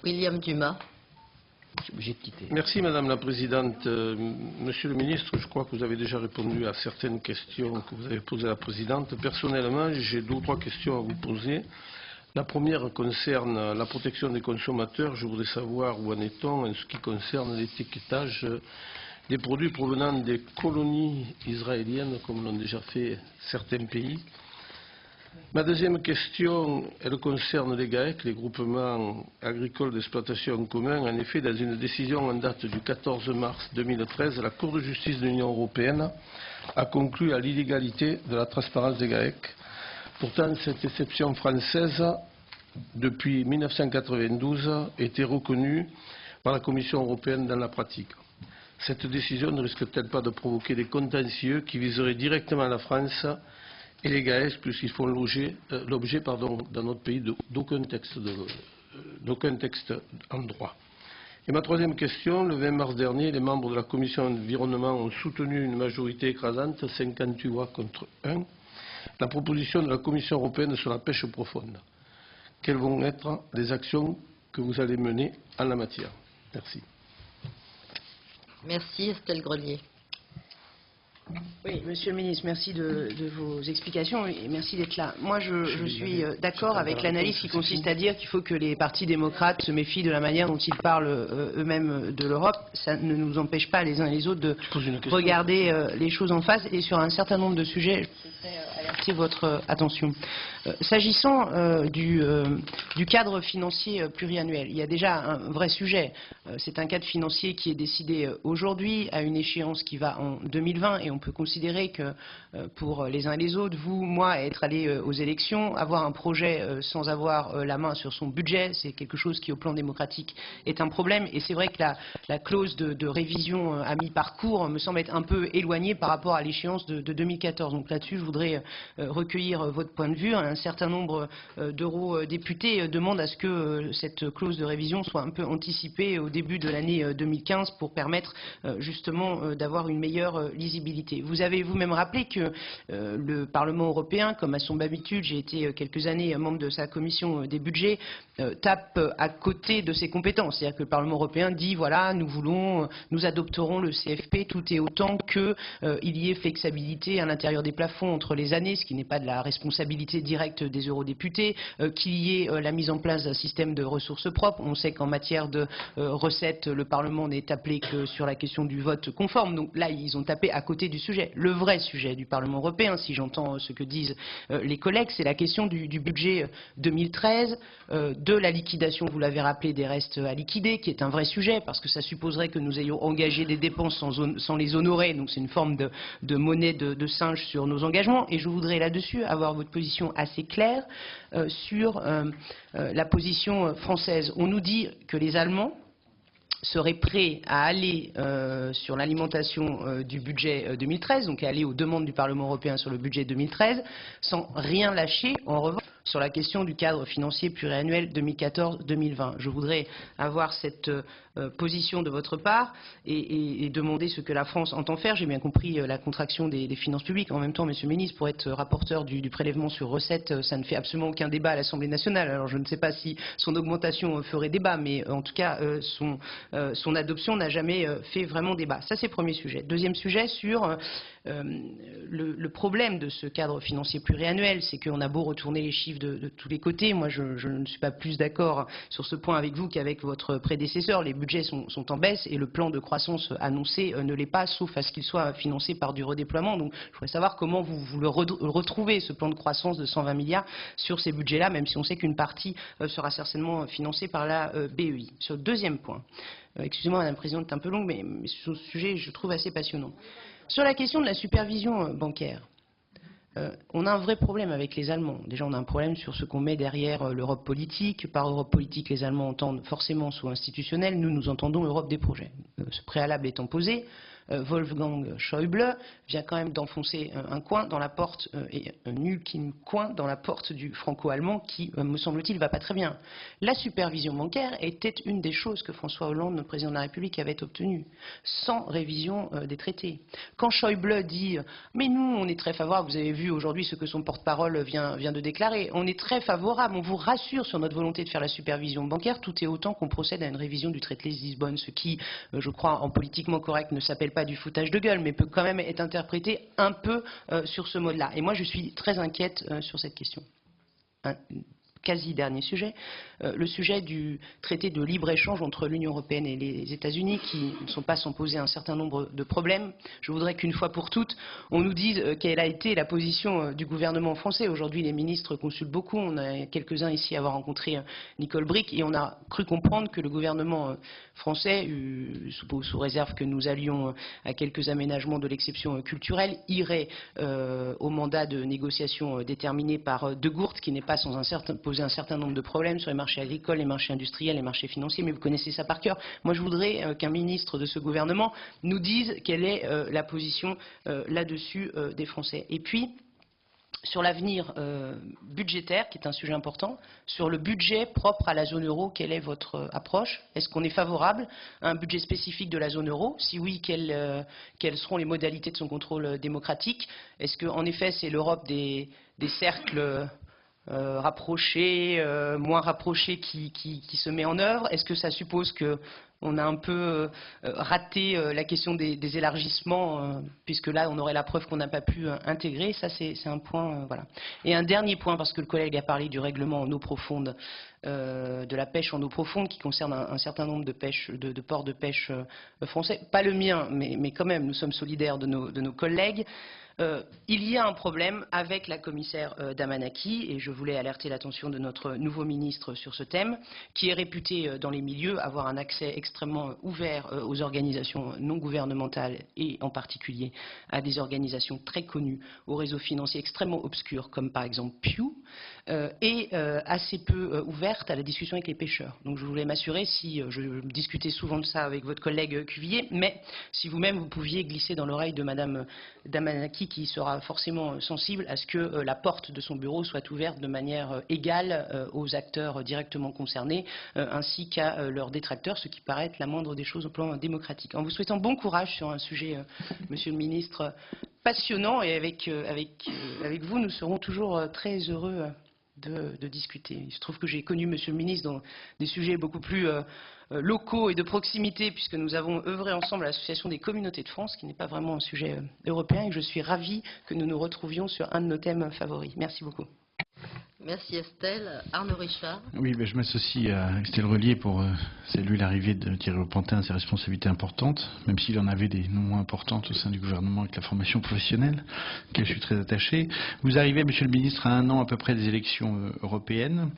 A: William Dumas.
D: Merci Madame la Présidente. Monsieur le Ministre, je crois que vous avez déjà répondu à certaines questions que vous avez posées à la Présidente. Personnellement, j'ai 2 ou 3 questions à vous poser. La première concerne la protection des consommateurs. Je voudrais savoir où en est-on en ce qui concerne l'étiquetage des produits provenant des colonies israéliennes, comme l'ont déjà fait certains pays. Ma deuxième question, elle concerne les GAEC, les groupements agricoles d'exploitation en commun. En effet, dans une décision en date du 14 mars 2013, la Cour de justice de l'Union européenne a conclu à l'illégalité de la transparence des GAEC. Pourtant, cette exception française, depuis 1992, était reconnue par la Commission européenne dans la pratique. Cette décision ne risque-t-elle pas de provoquer des contentieux qui viseraient directement la France et les GAES, puisqu'ils font l'objet dans notre pays d'aucun texte en droit. Et ma troisième question, le 20 mars dernier, les membres de la Commission environnement ont soutenu une majorité écrasante, 58 voix contre 1, la proposition de la Commission européenne sur la pêche profonde. Quelles vont être les actions que vous allez mener en la matière? Merci.
A: Merci Estelle Grelier.
E: Oui, Monsieur le Ministre, merci de vos explications et merci d'être là. Moi, je suis d'accord avec l'analyse qui consiste à dire qu'il faut que les partis démocrates se méfient de la manière dont ils parlent eux-mêmes de l'Europe. Ça ne nous empêche pas les uns et les autres de regarder les choses en face et sur un certain nombre de sujets. Je préfère attirer votre attention. S'agissant du cadre financier pluriannuel, il y a déjà un vrai sujet. C'est un cadre financier qui est décidé aujourd'hui à une échéance qui va en 2020 et on peut considérer que pour les uns et les autres, vous, moi, être allés aux élections, avoir un projet sans avoir la main sur son budget, c'est quelque chose qui au plan démocratique est un problème et c'est vrai que la clause de révision à mi-parcours me semble être un peu éloignée par rapport à l'échéance de 2014. Donc là-dessus, je voudrais recueillir votre point de vue. Un certain nombre d'eurodéputés demandent à ce que cette clause de révision soit un peu anticipée au début de l'année 2015 pour permettre justement d'avoir une meilleure lisibilité. Vous avez vous-même rappelé que le Parlement européen, comme à son habitude, j'ai été quelques années membre de sa commission des budgets, tape à côté de ses compétences. C'est-à-dire que le Parlement européen dit voilà, nous adopterons le CFP tout et autant qu'il y ait flexibilité à l'intérieur des plafonds entre les années, ce qui n'est pas de la responsabilité directe des eurodéputés, qu'il y ait la mise en place d'un système de ressources propres. On sait qu'en matière de recettes, le Parlement n'est appelé que sur la question du vote conforme. Donc là, ils ont tapé à côté du sujet. Le vrai sujet du Parlement européen, si j'entends ce que disent les collègues, c'est la question du budget 2013, de la liquidation, vous l'avez rappelé, des restes à liquider, qui est un vrai sujet, parce que ça supposerait que nous ayons engagé des dépenses sans les honorer. Donc c'est une forme de monnaie de singe sur nos engagements. Et je voudrais là-dessus avoir votre position assez claire sur la position française. On nous dit que les Allemands seraient prêts à aller sur l'alimentation du budget 2013, donc à aller aux demandes du Parlement européen sur le budget 2013, sans rien lâcher en revanche sur la question du cadre financier pluriannuel 2014-2020. Je voudrais avoir cette position de votre part et demander ce que la France entend faire. J'ai bien compris la contraction des finances publiques. En même temps, Monsieur le Ministre, pour être rapporteur du prélèvement sur recettes, ça ne fait absolument aucun débat à l'Assemblée nationale. Alors je ne sais pas si son augmentation ferait débat, mais en tout cas, son adoption n'a jamais fait vraiment débat. Ça, c'est le premier sujet. Deuxième sujet sur le problème de ce cadre financier pluriannuel, c'est qu'on a beau retourner les chiffres de tous les côtés. Moi, je ne suis pas plus d'accord sur ce point avec vous qu'avec votre prédécesseur. Les budgets sont en baisse et le plan de croissance annoncé ne l'est pas, sauf à ce qu'il soit financé par du redéploiement. Donc, je voudrais savoir comment vous le retrouvez, ce plan de croissance de 120 milliards sur ces budgets-là, même si on sait qu'une partie sera certainement financée par la BEI. Sur le deuxième point, excusez-moi, Madame la Présidente, c'est un peu long, mais ce sujet, je trouve assez passionnant. Sur la question de la supervision bancaire, on a un vrai problème avec les Allemands. Déjà, on a un problème sur ce qu'on met derrière l'Europe politique. Par Europe politique, les Allemands entendent forcément sous institutionnel. Nous entendons Europe des projets. Ce préalable étant posé, Wolfgang Schäuble vient quand même d'enfoncer un coin dans la porte, et un ultime coin dans la porte du franco-allemand qui, me semble-t-il, va pas très bien. La supervision bancaire était une des choses que François Hollande, notre président de la République, avait obtenues, sans révision des traités. Quand Schäuble dit « mais nous, on est très favorable », vous avez vu aujourd'hui ce que son porte-parole vient de déclarer, on est très favorable, on vous rassure sur notre volonté de faire la supervision bancaire, tout est autant qu'on procède à une révision du traité de Lisbonne, ce qui, je crois, en politiquement correct ne s'appelle pas du foutage de gueule, mais peut quand même être interprété un peu sur ce mode-là. Et moi, je suis très inquiète sur cette question. Un quasi dernier sujet, le sujet du traité de libre-échange entre l'Union européenne et les États-Unis, qui ne sont pas sans poser un certain nombre de problèmes. Je voudrais qu'une fois pour toutes, on nous dise quelle a été la position du gouvernement français. Aujourd'hui, les ministres consultent beaucoup. On a quelques-uns ici à avoir rencontré Nicole Bricq, et on a cru comprendre que le gouvernement français, sous réserve que nous allions à quelques aménagements de l'exception culturelle, irait au mandat de négociation déterminé par De Gucht, qui n'est pas sans poser un certain nombre de problèmes sur les marchés agricoles, les marchés industriels, les marchés financiers, mais vous connaissez ça par cœur. Moi, je voudrais qu'un ministre de ce gouvernement nous dise quelle est la position là-dessus des Français. Et puis, sur l'avenir budgétaire, qui est un sujet important, sur le budget propre à la zone euro, quelle est votre approche? Est-ce qu'on est favorable à un budget spécifique de la zone euro? Si oui, quelles seront les modalités de son contrôle démocratique? Est-ce qu'en effet, c'est l'Europe des cercles rapprochés, moins rapprochés qui se met en œuvre? Est-ce que ça suppose qu'on a un peu raté la question des élargissements, puisque là, on aurait la preuve qu'on n'a pas pu intégrer? Ça, c'est un point, voilà. Et un dernier point, parce que le collègue a parlé du règlement en eau profonde, de la pêche en eau profonde, qui concerne un certain nombre de ports de pêche français. Pas le mien, mais quand même, nous sommes solidaires de nos collègues. il y a un problème avec la commissaire Damanaki, et je voulais alerter l'attention de notre nouveau ministre sur ce thème, qui est réputé dans les milieux avoir un accès extrêmement ouvert aux organisations non gouvernementales et en particulier à des organisations très connues, aux réseaux financiers extrêmement obscurs comme par exemple Pew, et assez peu ouverte à la discussion avec les pêcheurs. Donc je voulais m'assurer, si je discutais souvent de ça avec votre collègue Cuvillier, mais si vous-même vous pouviez glisser dans l'oreille de Madame Damanaki, qui sera forcément sensible à ce que la porte de son bureau soit ouverte de manière égale aux acteurs directement concernés, ainsi qu'à leurs détracteurs, ce qui paraît être la moindre des choses au plan démocratique. En vous souhaitant bon courage sur un sujet, Monsieur le Ministre, passionnant, et avec vous, nous serons toujours très heureux de discuter. Il se trouve que j'ai connu Monsieur le Ministre dans des sujets beaucoup plus locaux et de proximité, puisque nous avons œuvré ensemble à l'Association des communautés de France, qui n'est pas vraiment un sujet européen, et que je suis ravie que nous nous retrouvions sur un de nos thèmes favoris. Merci beaucoup.
A: Merci Estelle. Arnaud Richard.
F: Oui, je m'associe à Estelle Relier pour saluer l'arrivée de Thierry Repentin, ses responsabilités importantes, même s'il en avait des non moins importantes au sein du gouvernement avec la formation professionnelle, auquel je suis très attaché. Vous arrivez, Monsieur le Ministre, à un an à peu près des élections européennes.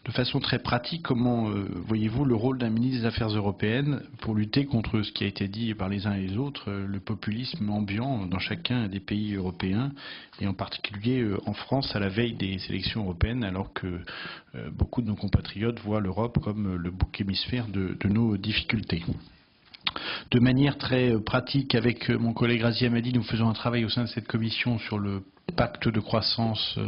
F: De façon très pratique, comment voyez-vous le rôle d'un ministre des Affaires européennes pour lutter contre ce qui a été dit par les uns et les autres, le populisme ambiant dans chacun des pays européens, et en particulier en France à la veille des élections européennes, alors que beaucoup de nos compatriotes voient l'Europe comme le bouc émissaire de nos difficultés. De manière très pratique, avec mon collègue Razi Hammadi, nous faisons un travail au sein de cette commission sur le pacte de croissance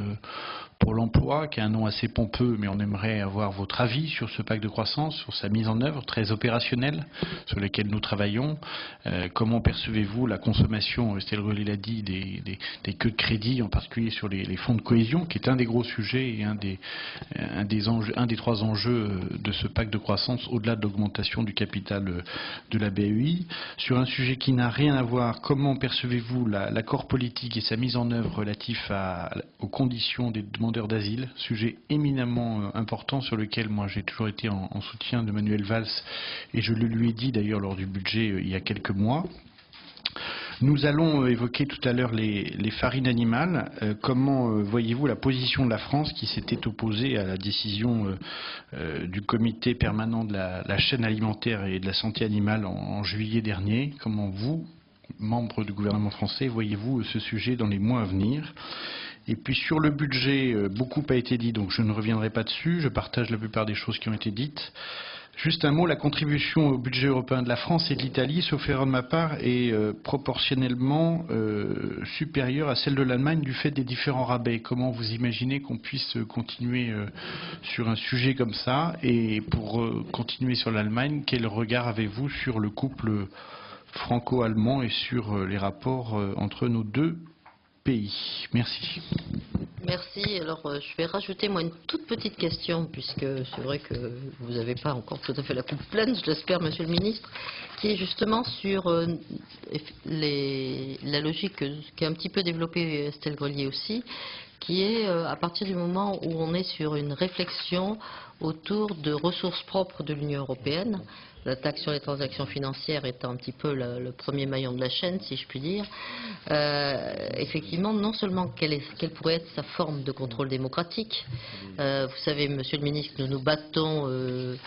F: pour l'emploi, qui a un nom assez pompeux, mais on aimerait avoir votre avis sur ce pacte de croissance, sur sa mise en œuvre très opérationnelle, sur laquelle nous travaillons. Comment percevez-vous la consommation, Estelle Relier l'a dit, des queues de crédit, en particulier sur les fonds de cohésion, qui est un des gros sujets et un des trois enjeux de ce pacte de croissance, au-delà de l'augmentation du capital de la BEI. Sur un sujet qui n'a rien à voir, comment percevez-vous l'accord politique et sa mise en œuvre relatif aux conditions des demandeurs d'asile, sujet éminemment important sur lequel moi j'ai toujours été en soutien de Manuel Valls, et je le lui ai dit d'ailleurs lors du budget il y a quelques mois. Nous allons évoquer tout à l'heure les farines animales. Comment voyez-vous la position de la France qui s'était opposée à la décision du comité permanent de la chaîne alimentaire et de la santé animale en juillet dernier? Comment vous, membres du gouvernement français, voyez-vous ce sujet dans les mois à venir? Et puis sur le budget, beaucoup a été dit, donc je ne reviendrai pas dessus. Je partage la plupart des choses qui ont été dites. Juste un mot, la contribution au budget européen de la France et de l'Italie, sauf erreur de ma part, est proportionnellement supérieure à celle de l'Allemagne du fait des différents rabais. Comment vous imaginez qu'on puisse continuer sur un sujet comme ça? Et pour continuer sur l'Allemagne, quel regard avez-vous sur le couple franco-allemand et sur les rapports entre nos deux pays? Merci.
A: Merci. Alors, je vais rajouter, moi, une toute petite question, puisque c'est vrai que vous n'avez pas encore tout à fait la coupe pleine, je l'espère, Monsieur le Ministre, qui est justement sur la logique qui a un petit peu développée Estelle Grelier aussi, qui est à partir du moment où on est sur une réflexion autour de ressources propres de l'Union européenne, la taxe sur les transactions financières étant un petit peu le premier maillon de la chaîne, si je puis dire. Effectivement, non seulement quelle pourrait être sa forme de contrôle démocratique. Vous savez, Monsieur le Ministre, nous nous battons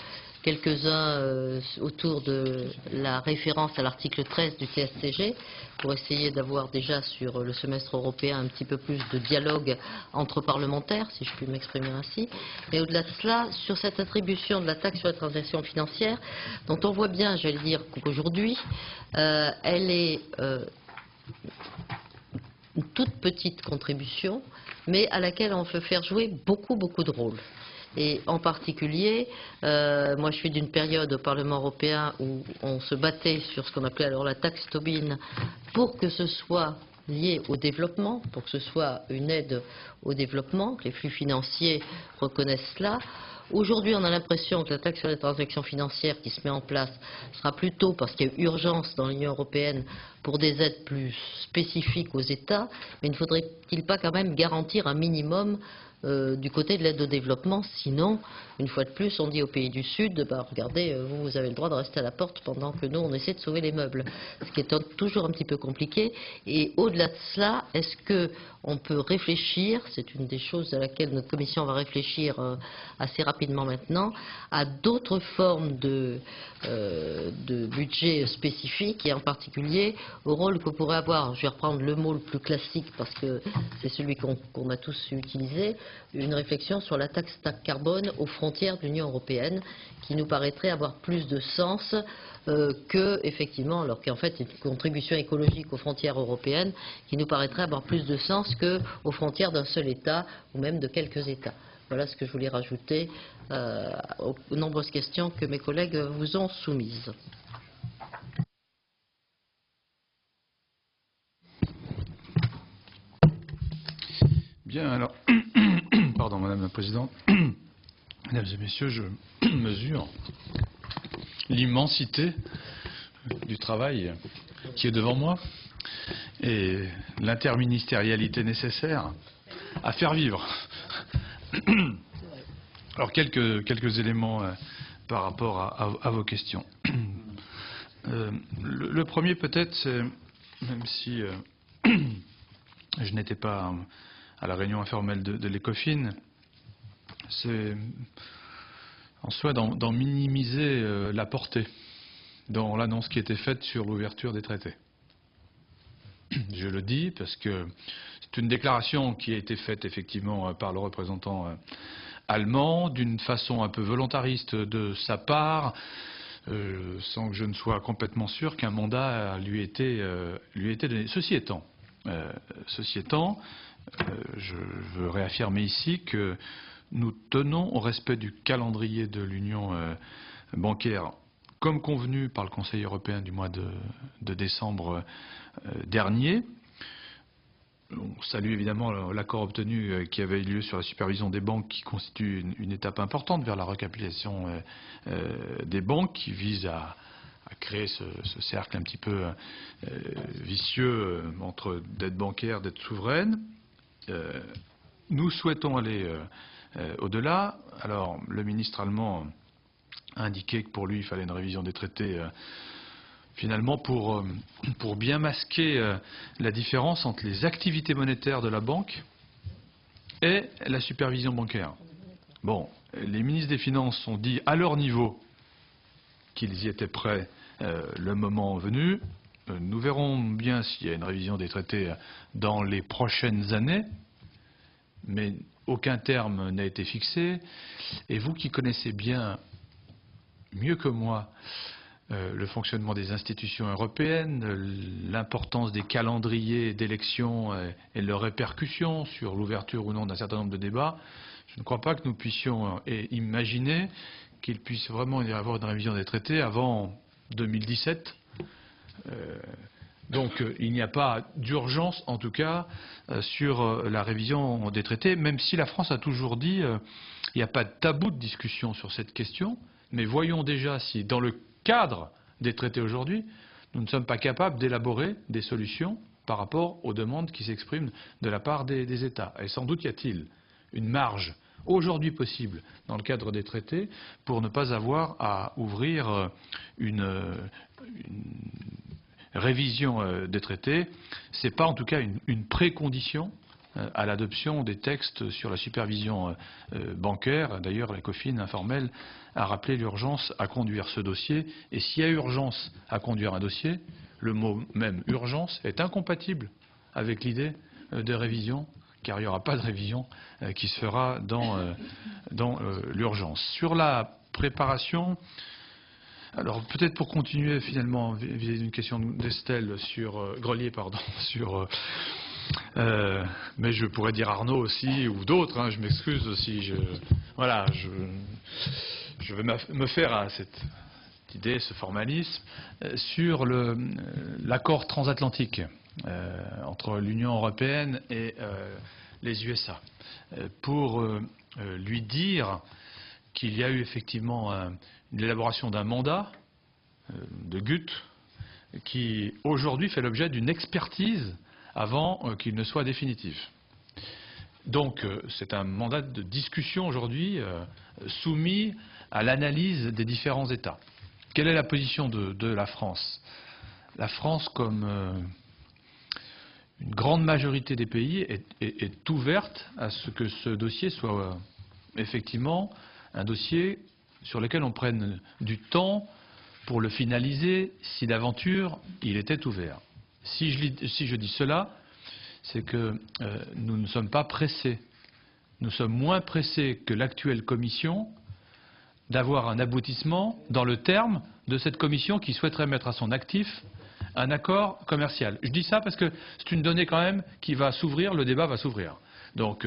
A: quelques-uns autour de la référence à l'article 13 du TSCG pour essayer d'avoir déjà sur le semestre européen un petit peu plus de dialogue entre parlementaires, si je puis m'exprimer ainsi. Mais au-delà de cela, sur cette attribution de la taxe sur les transactions financières, dont on voit bien, j'allais dire, qu'aujourd'hui, elle est une toute petite contribution, mais à laquelle on peut faire jouer beaucoup de rôles. Et en particulier, moi je suis d'une période au Parlement européen où on se battait sur ce qu'on appelait alors la taxe Tobin pour que ce soit lié au développement, pour que ce soit une aide au développement, que les flux financiers reconnaissent cela. Aujourd'hui, on a l'impression que la taxe sur les transactions financières qui se met en place sera plutôt parce qu'il y a urgence dans l'Union européenne pour des aides plus spécifiques aux États, mais ne faudrait-il pas quand même garantir un minimum du côté de l'aide au développement. Sinon, une fois de plus, on dit aux pays du Sud, regardez, vous avez le droit de rester à la porte pendant que nous, on essaie de sauver les meubles. Ce qui est toujours un petit peu compliqué. Et au-delà de cela, est-ce qu'on peut réfléchir, c'est une des choses à laquelle notre commission va réfléchir assez rapidement maintenant, à d'autres formes de budget spécifiques, et en particulier au rôle que pourrait avoir, je vais reprendre le mot le plus classique parce que c'est celui qu'on a tous utilisé, une réflexion sur la taxe carbone aux frontières de l'Union européenne, qui nous paraîtrait avoir plus de sens que, effectivement, alors qu'en fait une contribution écologique aux frontières européennes, qui nous paraîtrait avoir plus de sens qu'aux frontières d'un seul État ou même de quelques États. Voilà ce que je voulais rajouter aux nombreuses questions que mes collègues vous ont soumises.
B: Bien, alors, pardon Madame la Présidente, Mesdames et Messieurs, je mesure l'immensité du travail qui est devant moi et l'interministérialité nécessaire à faire vivre. Alors quelques éléments par rapport à vos questions. Le premier peut-être, c'est, même si je n'étais pas à la réunion informelle de l'ECOFIN, c'est en soi d'en minimiser la portée dans l'annonce qui était faite sur l'ouverture des traités. Je le dis parce que c'est une déclaration qui a été faite effectivement par le représentant allemand, d'une façon un peu volontariste de sa part, sans que je ne sois complètement sûr qu'un mandat lui ait été donné. Ceci étant, je veux réaffirmer ici que nous tenons au respect du calendrier de l'union bancaire, comme convenu par le Conseil européen du mois de décembre dernier. On salue évidemment l'accord obtenu qui avait eu lieu sur la supervision des banques, qui constitue une étape importante vers la recapitalisation des banques, qui vise à créer ce cercle un petit peu vicieux entre dette bancaire, dette souveraine. Nous souhaitons aller au-delà. Alors, le ministre allemand a indiqué que pour lui, il fallait une révision des traités finalement pour bien masquer la différence entre les activités monétaires de la banque et la supervision bancaire. Bon, les ministres des Finances ont dit à leur niveau qu'ils y étaient prêts le moment venu. Nous verrons bien s'il y a une révision des traités dans les prochaines années, mais aucun terme n'a été fixé. Et vous qui connaissez bien, mieux que moi, le fonctionnement des institutions européennes, l'importance des calendriers d'élections et leurs répercussions sur l'ouverture ou non d'un certain nombre de débats, je ne crois pas que nous puissions imaginer qu'il puisse vraiment y avoir une révision des traités avant 2017. Donc il n'y a pas d'urgence, en tout cas, sur la révision des traités, même si la France a toujours dit il n'y a pas de tabou de discussion sur cette question, mais voyons déjà si, dans le cadre des traités aujourd'hui, nous ne sommes pas capables d'élaborer des solutions par rapport aux demandes qui s'expriment de la part des États. Et sans doute y a-t-il une marge aujourd'hui possible dans le cadre des traités pour ne pas avoir à ouvrir une révision des traités. Ce n'est pas en tout cas une précondition à l'adoption des textes sur la supervision bancaire. D'ailleurs, l'ECOFIN informel a rappelé l'urgence à conduire ce dossier. Et s'il y a urgence à conduire un dossier, le mot même urgence est incompatible avec l'idée de révision, car il n'y aura pas de révision qui se fera dans l'urgence. Sur la préparation, alors peut-être pour continuer finalement vis-à-vis d'une question d'Estelle sur Grelier, pardon, sur mais je pourrais dire Arnaud aussi ou d'autres, hein, je m'excuse aussi. Je vais me faire à cette idée, ce formalisme, sur l'accord transatlantique entre l'Union européenne et les USA, pour lui dire qu'il y a eu effectivement l'élaboration d'un mandat de GUT qui aujourd'hui fait l'objet d'une expertise avant qu'il ne soit définitif. Donc c'est un mandat de discussion aujourd'hui soumis à l'analyse des différents États. Quelle est la position de la France? La France, comme une grande majorité des pays, est ouverte à ce que ce dossier soit effectivement un dossier sur lequel on prenne du temps pour le finaliser si d'aventure il était ouvert. Si je dis cela, c'est que nous ne sommes pas pressés. Nous sommes moins pressés que l'actuelle commission d'avoir un aboutissement dans le terme de cette commission qui souhaiterait mettre à son actif un accord commercial. Je dis ça parce que c'est une donnée quand même qui va s'ouvrir, le débat va s'ouvrir. Donc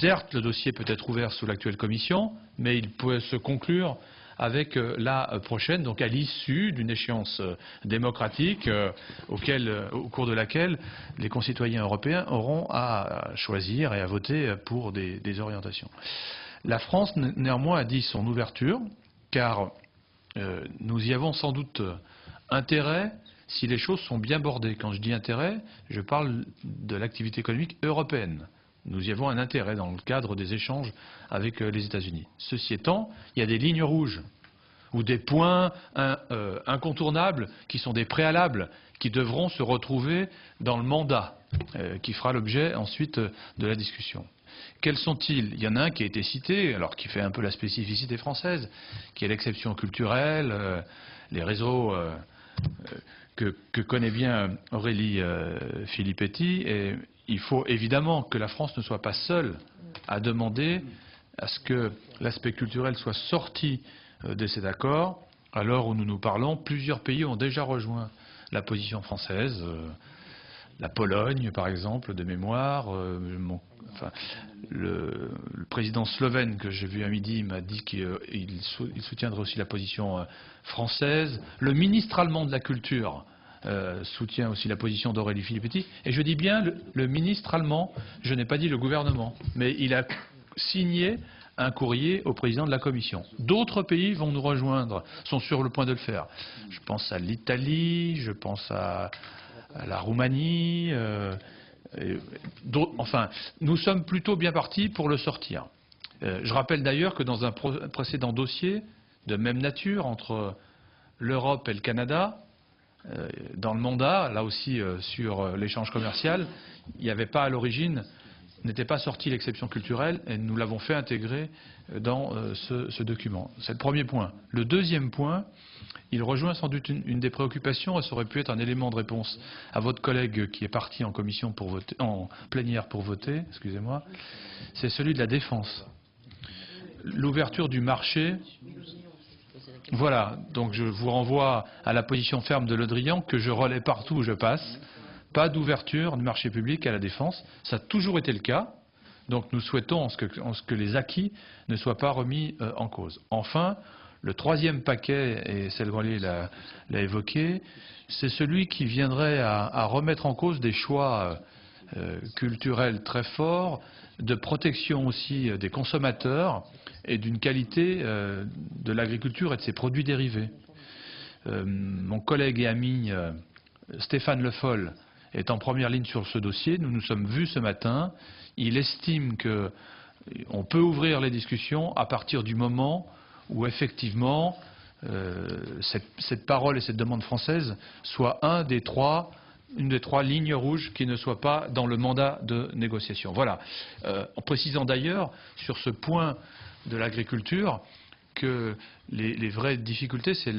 B: certes, le dossier peut être ouvert sous l'actuelle commission, mais il peut se conclure avec la prochaine, donc à l'issue d'une échéance démocratique au cours de laquelle les concitoyens européens auront à choisir et à voter pour des orientations. La France, néanmoins, a dit son ouverture, car nous y avons sans doute intérêt si les choses sont bien bordées. Quand je dis intérêt, je parle de l'activité économique européenne. Nous y avons un intérêt dans le cadre des échanges avec les États-Unis. Ceci étant, il y a des lignes rouges ou des points incontournables qui sont des préalables qui devront se retrouver dans le mandat qui fera l'objet ensuite de la discussion. Quels sont-ils? Il y en a un qui a été cité, alors qui fait un peu la spécificité française, qui est l'exception culturelle, les réseaux que connaît bien Aurélie Filippetti. Et il faut évidemment que la France ne soit pas seule à demander à ce que l'aspect culturel soit sorti de cet accord. À l'heure où nous nous parlons, plusieurs pays ont déjà rejoint la position française. La Pologne, par exemple, de mémoire. Le président slovène que j'ai vu à midi m'a dit qu'il soutiendrait aussi la position française. Le ministre allemand de la Culture soutient aussi la position d'Aurélie Filippetti. Et je dis bien le ministre allemand, je n'ai pas dit le gouvernement, mais il a signé un courrier au président de la Commission. D'autres pays vont nous rejoindre, sont sur le point de le faire. Je pense à l'Italie, je pense à la Roumanie. Enfin, nous sommes plutôt bien partis pour le sortir. Je rappelle d'ailleurs que dans un précédent dossier de même nature entre l'Europe et le Canada, dans le mandat, là aussi sur l'échange commercial, il n'y avait pas à l'origine, n'était pas sortie l'exception culturelle et nous l'avons fait intégrer dans ce document. C'est le premier point. Le deuxième point, il rejoint sans doute une des préoccupations et ça aurait pu être un élément de réponse à votre collègue qui est parti en commission pour voter, en plénière pour voter, excusez-moi, c'est celui de la défense. L'ouverture du marché. Voilà, donc je vous renvoie à la position ferme de Le Drian que je relaie partout où je passe. Pas d'ouverture du marché public à la défense. Ça a toujours été le cas. Donc nous souhaitons que les acquis ne soient pas remis en cause. Enfin, le troisième paquet, et Céline Grelier l'a évoqué, c'est celui qui viendrait à remettre en cause des choix culturels très forts, de protection aussi des consommateurs et d'une qualité de l'agriculture et de ses produits dérivés. Mon collègue et ami Stéphane Le Foll est en première ligne sur ce dossier. Nous nous sommes vus ce matin. Il estime qu'on peut ouvrir les discussions à partir du moment où effectivement cette parole et cette demande française soit une des trois lignes rouges qui ne soit pas dans le mandat de négociation. Voilà. En précisant d'ailleurs sur ce point de l'agriculture que les vraies difficultés, c'est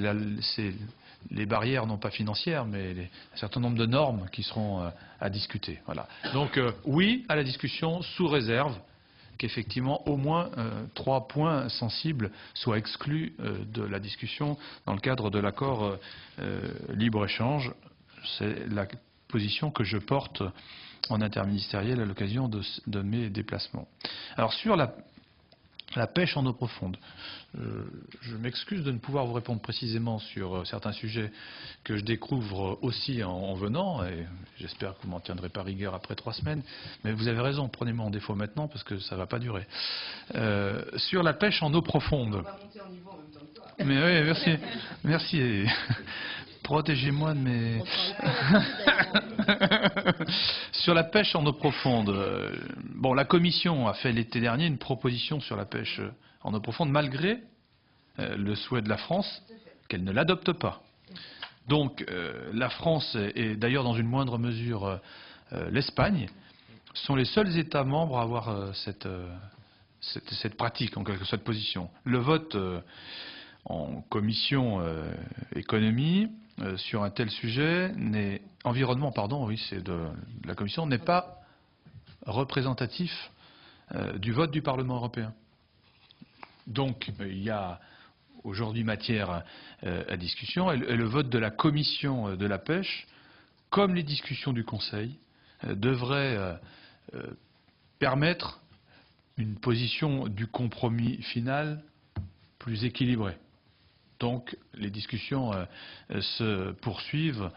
B: les barrières non pas financières, mais un certain nombre de normes qui seront à discuter. Voilà. Donc oui à la discussion sous réserve qu'effectivement au moins 3 points sensibles soient exclus de la discussion dans le cadre de l'accord libre-échange. C'est la position que je porte en interministériel à l'occasion de mes déplacements. Alors sur la pêche en eau profonde. Je m'excuse de ne pouvoir vous répondre précisément sur certains sujets que je découvre aussi en venant, et j'espère que vous m'en tiendrez pas rigueur après 3 semaines, mais vous avez raison, prenez-moi en défaut maintenant parce que ça ne va pas durer. Sur la pêche en eau profonde. On va monter en niveau en même temps que toi. Mais oui, merci. Merci. Protégez-moi de mes... Sur la pêche en eau profonde, bon, la Commission a fait l'été dernier une proposition sur la pêche en eau profonde, malgré le souhait de la France qu'elle ne l'adopte pas. Donc la France et d'ailleurs dans une moindre mesure l'Espagne sont les seuls États membres à avoir cette pratique, en quelque sorte, cette position. Le vote en commission économie sur un tel sujet, environnement, pardon, oui, c'est de la commission, n'est pas représentatif du vote du Parlement européen. Donc il y a aujourd'hui matière à discussion et le vote de la commission de la pêche, comme les discussions du Conseil, devrait permettre une position du compromis final plus équilibrée. Donc les discussions se poursuivent,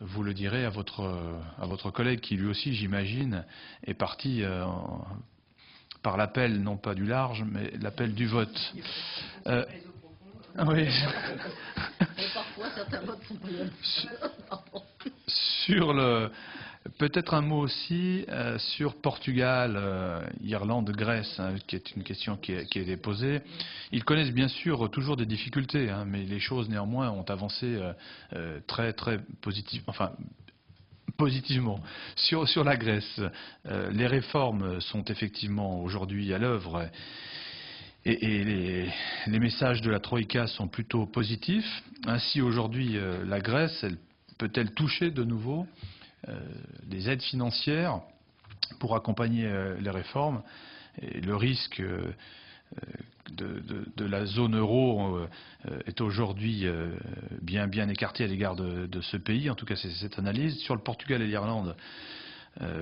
B: vous le direz à votre collègue qui lui aussi, j'imagine, est parti par l'appel, non pas du large, mais l'appel du vote. Oui.
A: Mais parfois, certains votes sont pas
B: Sur peut-être un mot aussi sur Portugal, Irlande, Grèce, hein, qui est une question qui a été posée. Ils connaissent bien sûr toujours des difficultés, hein, mais les choses néanmoins ont avancé très positivement. Sur la Grèce, les réformes sont effectivement aujourd'hui à l'œuvre. Et les messages de la Troïka sont plutôt positifs. Ainsi, aujourd'hui, la Grèce peut-elle toucher de nouveau des aides financières pour accompagner les réformes. Et le risque de la zone euro est aujourd'hui bien écarté à l'égard de ce pays. En tout cas, c'est cette analyse. Sur le Portugal et l'Irlande,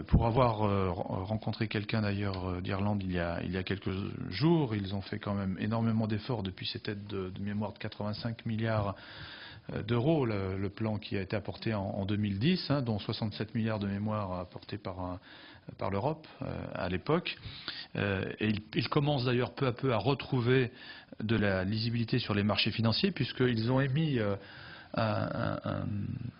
B: pour avoir rencontré quelqu'un d'ailleurs d'Irlande il y a quelques jours, ils ont fait quand même énormément d'efforts depuis cette aide de mémoire de 85 milliards d'euros, le plan qui a été apporté en 2010, hein, dont 67 milliards de mémoire apportés par l'Europe à l'époque. Et ils commencent d'ailleurs peu à peu à retrouver de la lisibilité sur les marchés financiers, puisqu'ils ont émis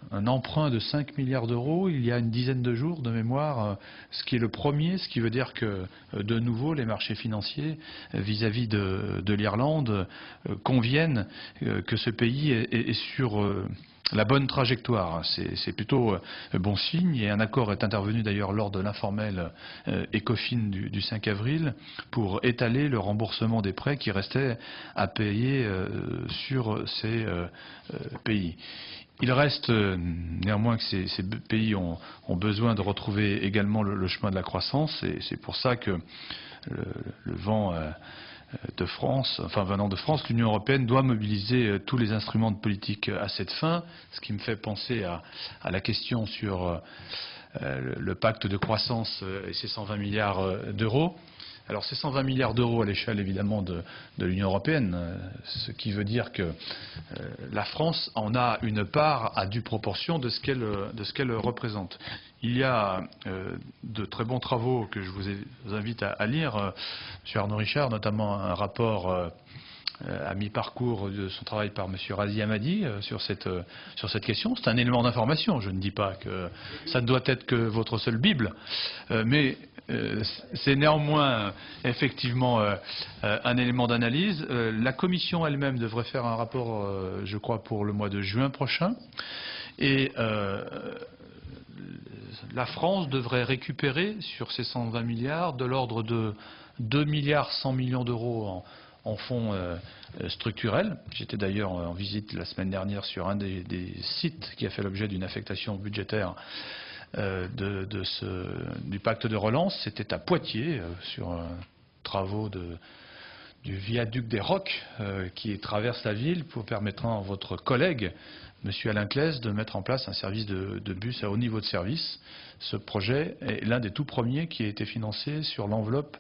B: un emprunt de 5 milliards d'euros il y a une dizaine de jours de mémoire, ce qui est le premier, ce qui veut dire que de nouveau les marchés financiers vis-à-vis de l'Irlande conviennent que ce pays est sur la bonne trajectoire. C'est plutôt bon signe, et un accord est intervenu d'ailleurs lors de l'informel ECOFIN du 5 avril pour étaler le remboursement des prêts qui restaient à payer sur ces pays. Il reste néanmoins que ces pays ont besoin de retrouver également le chemin de la croissance, et c'est pour ça que le vent de France, enfin venant de France, l'Union européenne doit mobiliser tous les instruments de politique à cette fin, ce qui me fait penser à la question sur le pacte de croissance et ses 120 milliards d'euros. Alors ces 120 milliards d'euros à l'échelle évidemment de l'Union européenne, ce qui veut dire que la France en a une part à due proportion de ce qu'elle représente. Il y a de très bons travaux que je vous invite à lire, M. Arnaud Richard, notamment un rapport à mi-parcours de son travail par M. Razi Hamadi sur cette question. C'est un élément d'information. Je ne dis pas que ça ne doit être que votre seule Bible, mais c'est néanmoins effectivement un élément d'analyse. La Commission elle-même devrait faire un rapport, je crois, pour le mois de juin prochain. Et la France devrait récupérer sur ces 120 milliards de l'ordre de 2 milliards 100 millions d'euros en fonds structurels. J'étais d'ailleurs en visite la semaine dernière sur un des sites qui a fait l'objet d'une affectation budgétaire du pacte de relance. C'était à Poitiers, sur travaux du viaduc des Rocs qui traverse la ville, pour permettre à votre collègue, M. Alain Claes, de mettre en place un service de bus à haut niveau de service. Ce projet est l'un des tout premiers qui a été financé sur l'enveloppe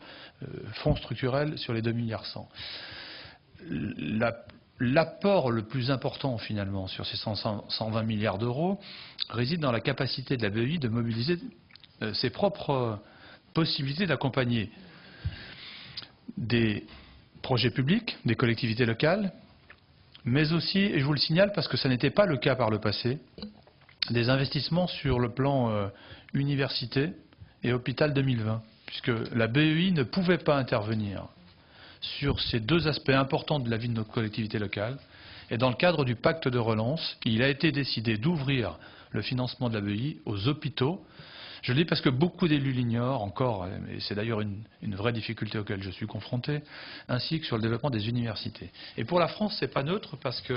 B: fonds structurels sur les 2 milliards 100. L'apport le plus important finalement sur ces 120 milliards d'euros réside dans la capacité de la BEI de mobiliser ses propres possibilités d'accompagner des projets publics, des collectivités locales, mais aussi, et je vous le signale parce que ça n'était pas le cas par le passé, des investissements sur le plan université et hôpital 2020, puisque la BEI ne pouvait pas intervenir sur ces deux aspects importants de la vie de notre collectivité locale. Et dans le cadre du pacte de relance, il a été décidé d'ouvrir le financement de la BEI aux hôpitaux. Je le dis parce que beaucoup d'élus l'ignorent encore, et c'est d'ailleurs une vraie difficulté auquel je suis confronté, ainsi que sur le développement des universités. Et pour la France, c'est pas neutre, parce que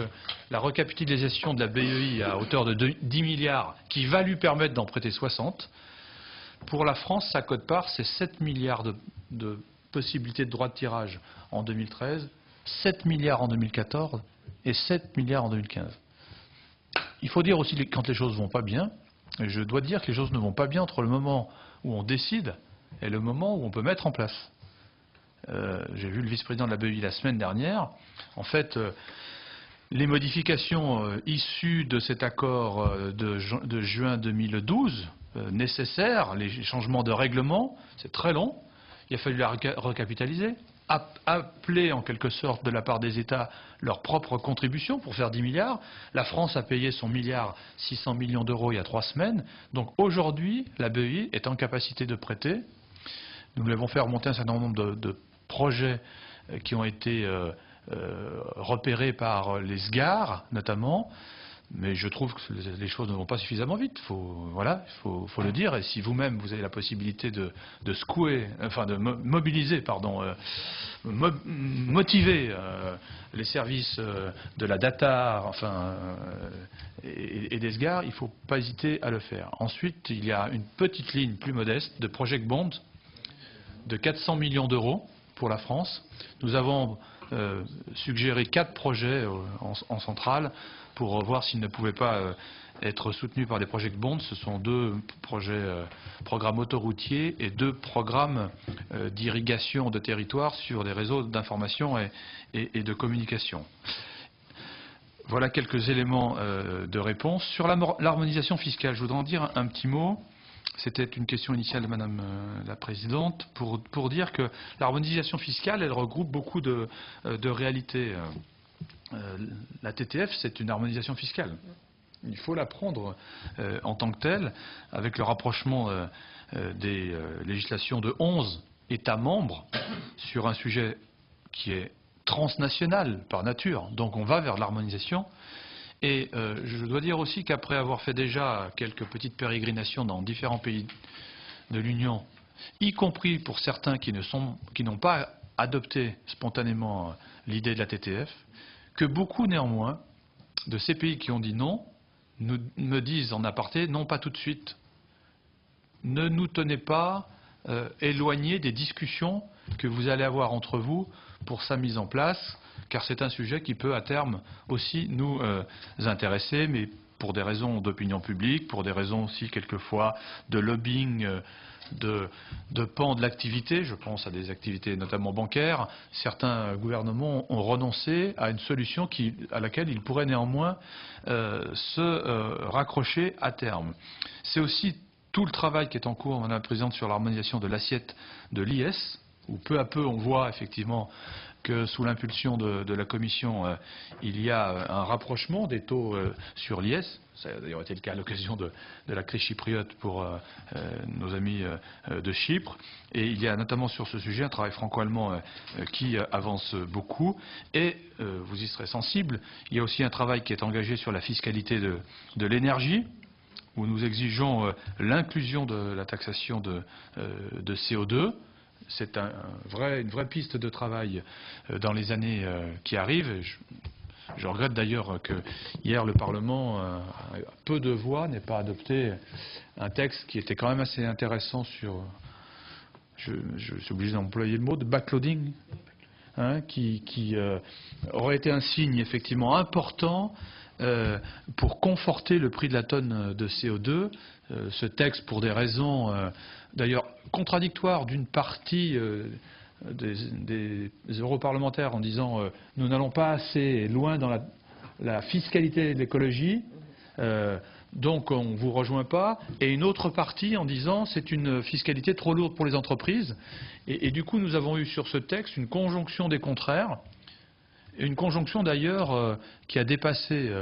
B: la recapitalisation de la BEI à hauteur de 10 milliards, qui va lui permettre d'en prêter 60, pour la France, sa quote-part, c'est 7 milliards de possibilités de droit de tirage en 2013, 7 milliards en 2014 et 7 milliards en 2015. Il faut dire aussi quand les choses ne vont pas bien, et je dois dire que les choses ne vont pas bien entre le moment où on décide et le moment où on peut mettre en place. J'ai vu le vice-président de la BEI la semaine dernière. En fait, les modifications issues de cet accord de juin 2012, nécessaires, les changements de règlement, c'est très long. Il a fallu la recapitaliser, appeler en quelque sorte de la part des États leur propre contribution pour faire 10 milliards. La France a payé son 1,6 milliard d'euros il y a 3 semaines. Donc aujourd'hui, la BEI est en capacité de prêter. Nous l'avons fait remonter un certain nombre de projets qui ont été repérés par les SGAR notamment. Mais je trouve que les choses ne vont pas suffisamment vite. Voilà, il faut le dire. Et si vous-même, vous avez la possibilité de secouer, enfin de mobiliser, pardon, motiver les services de la data, enfin, et des SGAR, il ne faut pas hésiter à le faire. Ensuite, il y a une petite ligne plus modeste de Project Bond de 400 millions d'euros pour la France. Nous avons suggéré 4 projets en centrale pour voir s'ils ne pouvaient pas être soutenus par des projets bonds. Ce sont 2 programmes autoroutiers et 2 programmes d'irrigation de territoire sur des réseaux d'information et de communication. Voilà quelques éléments de réponse. Sur l'harmonisation fiscale, je voudrais en dire un petit mot. C'était une question initiale de Madame la Présidente, pour dire que l'harmonisation fiscale, elle regroupe beaucoup de réalités. La TTF, c'est une harmonisation fiscale. Il faut la prendre en tant que telle, avec le rapprochement des législations de 11 États membres sur un sujet qui est transnational par nature. Donc on va vers l'harmonisation. Et je dois dire aussi qu'après avoir fait déjà quelques petites pérégrinations dans différents pays de l'Union, y compris pour certains qui n'ont pas adopté spontanément l'idée de la TTF, que beaucoup néanmoins de ces pays qui ont dit non me disent en aparté non, pas tout de suite. Ne nous tenez pas éloignés des discussions que vous allez avoir entre vous pour sa mise en place, car c'est un sujet qui peut à terme aussi nous intéresser, mais pour des raisons d'opinion publique, pour des raisons aussi quelquefois de lobbying de pans de l'activité, je pense à des activités notamment bancaires. Certains gouvernements ont renoncé à une solution à laquelle ils pourraient néanmoins se raccrocher à terme. C'est aussi tout le travail qui est en cours, Madame la Présidente, sur l'harmonisation de l'assiette de l'IS, où peu à peu on voit effectivement que sous l'impulsion de la Commission, il y a un rapprochement des taux sur l'IS. Ça a d'ailleurs été le cas à l'occasion de la crise chypriote pour nos amis de Chypre. Et il y a notamment sur ce sujet un travail franco-allemand qui avance beaucoup. Et vous y serez sensible, il y a aussi un travail qui est engagé sur la fiscalité de l'énergie, où nous exigeons l'inclusion de la taxation de CO2. C'est une vraie piste de travail dans les années qui arrivent. Je regrette d'ailleurs que hier le Parlement, à peu de voix, n'ait pas adopté un texte qui était quand même assez intéressant sur, je suis obligé d'employer le mot, de backloading, qui aurait été un signe effectivement important pour conforter le prix de la tonne de CO2. Ce texte, pour des raisons d'ailleurs contradictoires d'une partie des europarlementaires en disant nous n'allons pas assez loin dans la fiscalité de l'écologie, donc on ne vous rejoint pas, et une autre partie en disant c'est une fiscalité trop lourde pour les entreprises. Et du coup nous avons eu sur ce texte une conjonction des contraires, une conjonction d'ailleurs qui a dépassé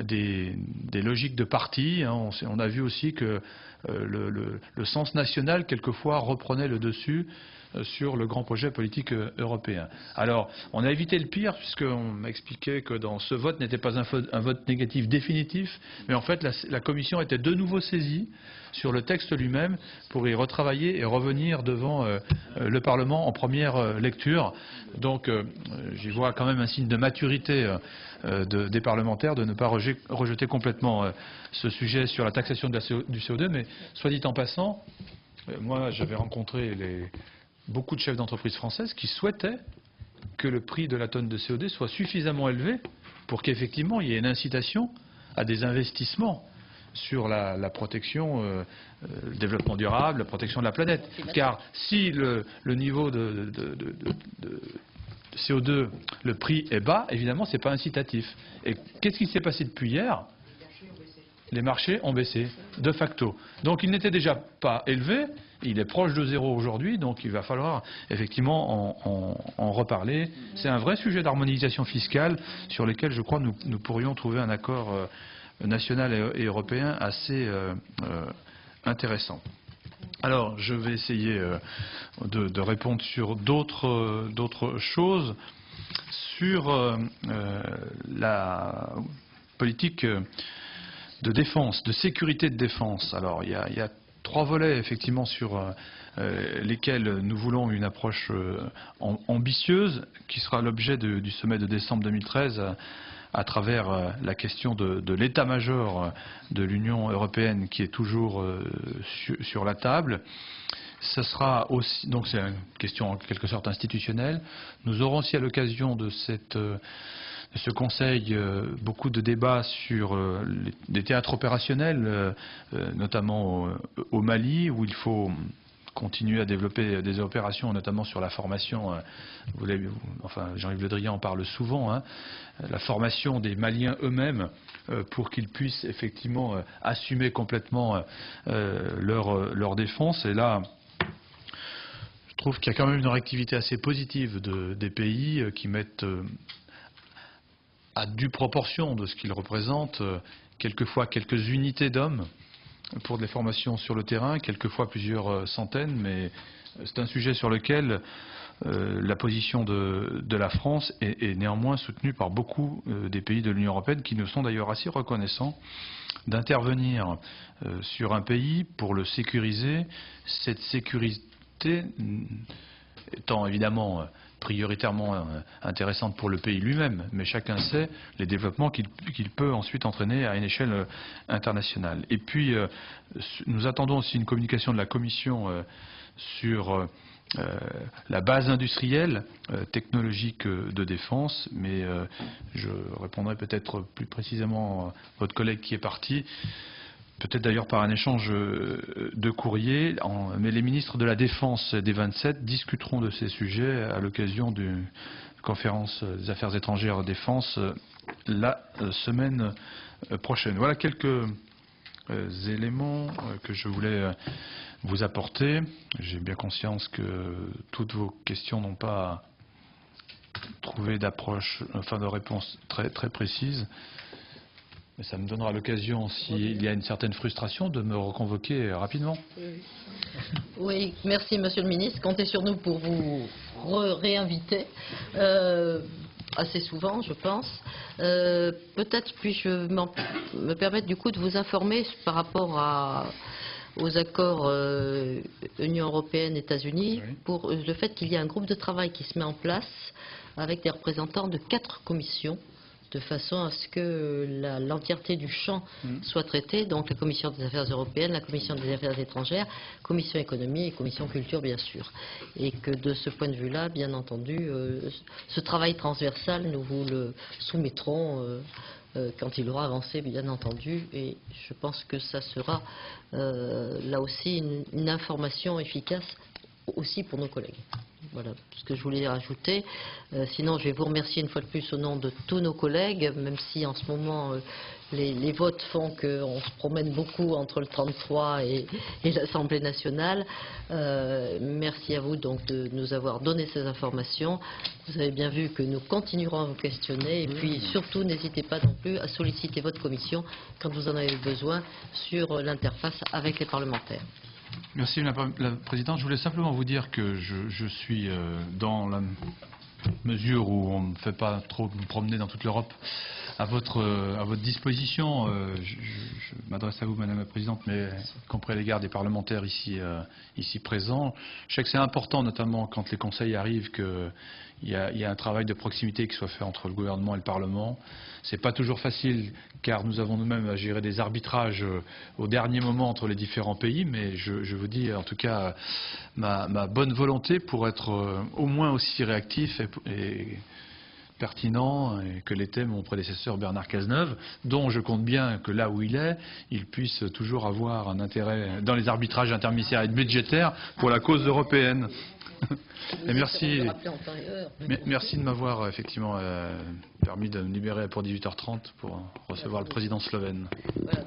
B: des logiques de parti. Hein. On a vu aussi que le sens national, quelquefois, reprenait le dessus sur le grand projet politique européen. Alors, on a évité le pire, puisqu'on m'a expliqué que dans ce vote n'était pas un vote négatif définitif, mais en fait, la Commission était de nouveau saisie sur le texte lui-même pour y retravailler et revenir devant le Parlement en première lecture. Donc, j'y vois quand même un signe de maturité des parlementaires de ne pas rejeter complètement ce sujet sur la taxation du CO2, mais soit dit en passant, moi j'avais rencontré beaucoup de chefs d'entreprise françaises qui souhaitaient que le prix de la tonne de CO2 soit suffisamment élevé pour qu'effectivement il y ait une incitation à des investissements sur la protection, le développement durable, la protection de la planète. Car si le niveau de CO2, le prix est bas, évidemment, ce n'est pas incitatif. Et qu'est-ce qui s'est passé depuis hier? Les marchés ont baissé, de facto. Donc il n'était déjà pas élevé, il est proche de zéro aujourd'hui, donc il va falloir effectivement en reparler. C'est un vrai sujet d'harmonisation fiscale sur lequel je crois nous pourrions trouver un accord national et européen assez intéressant. Alors je vais essayer de répondre sur d'autres choses, sur la politique de défense, de sécurité de défense. Alors il y a trois volets effectivement sur lesquels nous voulons une approche ambitieuse qui sera l'objet du sommet de décembre 2013 à travers la question de l'état-major de l'Union européenne qui est toujours sur la table. Ce sera aussi, donc c'est une question en quelque sorte institutionnelle. Nous aurons aussi à l'occasion de ce Conseil beaucoup de débats sur des théâtres opérationnels, notamment au Mali, où il faut continuer à développer des opérations, notamment sur la formation. Enfin, Jean-Yves Le Drian en parle souvent, hein, la formation des Maliens eux-mêmes pour qu'ils puissent effectivement assumer complètement leur défense. Et là, je trouve qu'il y a quand même une réactivité assez positive des pays qui mettent à due proportion de ce qu'ils représentent, quelquefois quelques unités d'hommes pour des formations sur le terrain, quelquefois plusieurs centaines, mais c'est un sujet sur lequel la position de la France est néanmoins soutenue par beaucoup des pays de l'Union européenne qui nous sont d'ailleurs assez reconnaissants d'intervenir sur un pays pour le sécuriser, cette sécurité étant évidemment prioritairement intéressante pour le pays lui-même, mais chacun sait les développements qu'il peut ensuite entraîner à une échelle internationale. Et puis, nous attendons aussi une communication de la Commission sur la base industrielle technologique de défense, mais je répondrai peut-être plus précisément à votre collègue qui est parti, peut-être d'ailleurs par un échange de courrier, mais les ministres de la Défense des 27 discuteront de ces sujets à l'occasion d'une conférence des affaires étrangères défense la semaine prochaine. Voilà quelques éléments que je voulais vous apporter. J'ai bien conscience que toutes vos questions n'ont pas trouvé d'approche, enfin de réponse très, très précise. Mais ça me donnera l'occasion, s'il y a une certaine frustration, de me reconvoquer rapidement.
A: Oui, merci Monsieur le Ministre. Comptez sur nous pour vous réinviter assez souvent, je pense. Peut-être puis-je me permettre du coup de vous informer par rapport aux accords Union européenne-États-Unis, oui, pour le fait qu'il y a un groupe de travail qui se met en place avec des représentants de 4 commissions, de façon à ce que l'entièreté du champ soit traitée, donc la Commission des Affaires européennes, la Commission des Affaires étrangères, Commission économie et Commission culture, bien sûr. Et que de ce point de vue-là, bien entendu, ce travail transversal, nous vous le soumettrons quand il aura avancé, bien entendu, et je pense que ça sera là aussi une information efficace aussi pour nos collègues. voilà ce que je voulais rajouter. Sinon, je vais vous remercier une fois de plus au nom de tous nos collègues, même si en ce moment les votes font qu'on se promène beaucoup entre le 33 et l'Assemblée nationale. Merci à vous donc de nous avoir donné ces informations. Vous avez bien vu que nous continuerons à vous questionner. Et puis surtout, n'hésitez pas non plus à solliciter votre commission quand vous en avez besoin sur l'interface avec les parlementaires.
B: Merci Madame la Présidente. Je voulais simplement vous dire que je suis dans la mesure où on ne fait pas trop me promener dans toute l'Europe à votre disposition. Je m'adresse à vous Madame la Présidente, mais y compris à l'égard des parlementaires ici présents. Je sais que c'est important, notamment quand les conseils arrivent, qu'il y a un travail de proximité qui soit fait entre le gouvernement et le Parlement. C'est pas toujours facile car nous avons nous-mêmes à gérer des arbitrages au dernier moment entre les différents pays, mais je vous dis en tout cas ma bonne volonté pour être au moins aussi réactif et pertinent que l'était mon prédécesseur Bernard Cazeneuve, dont je compte bien que là où il puisse toujours avoir un intérêt dans les arbitrages interministériels et budgétaires pour la cause européenne. Et merci de m'avoir effectivement permis de me libérer pour 18h30 pour recevoir le président slovène.
A: Voilà,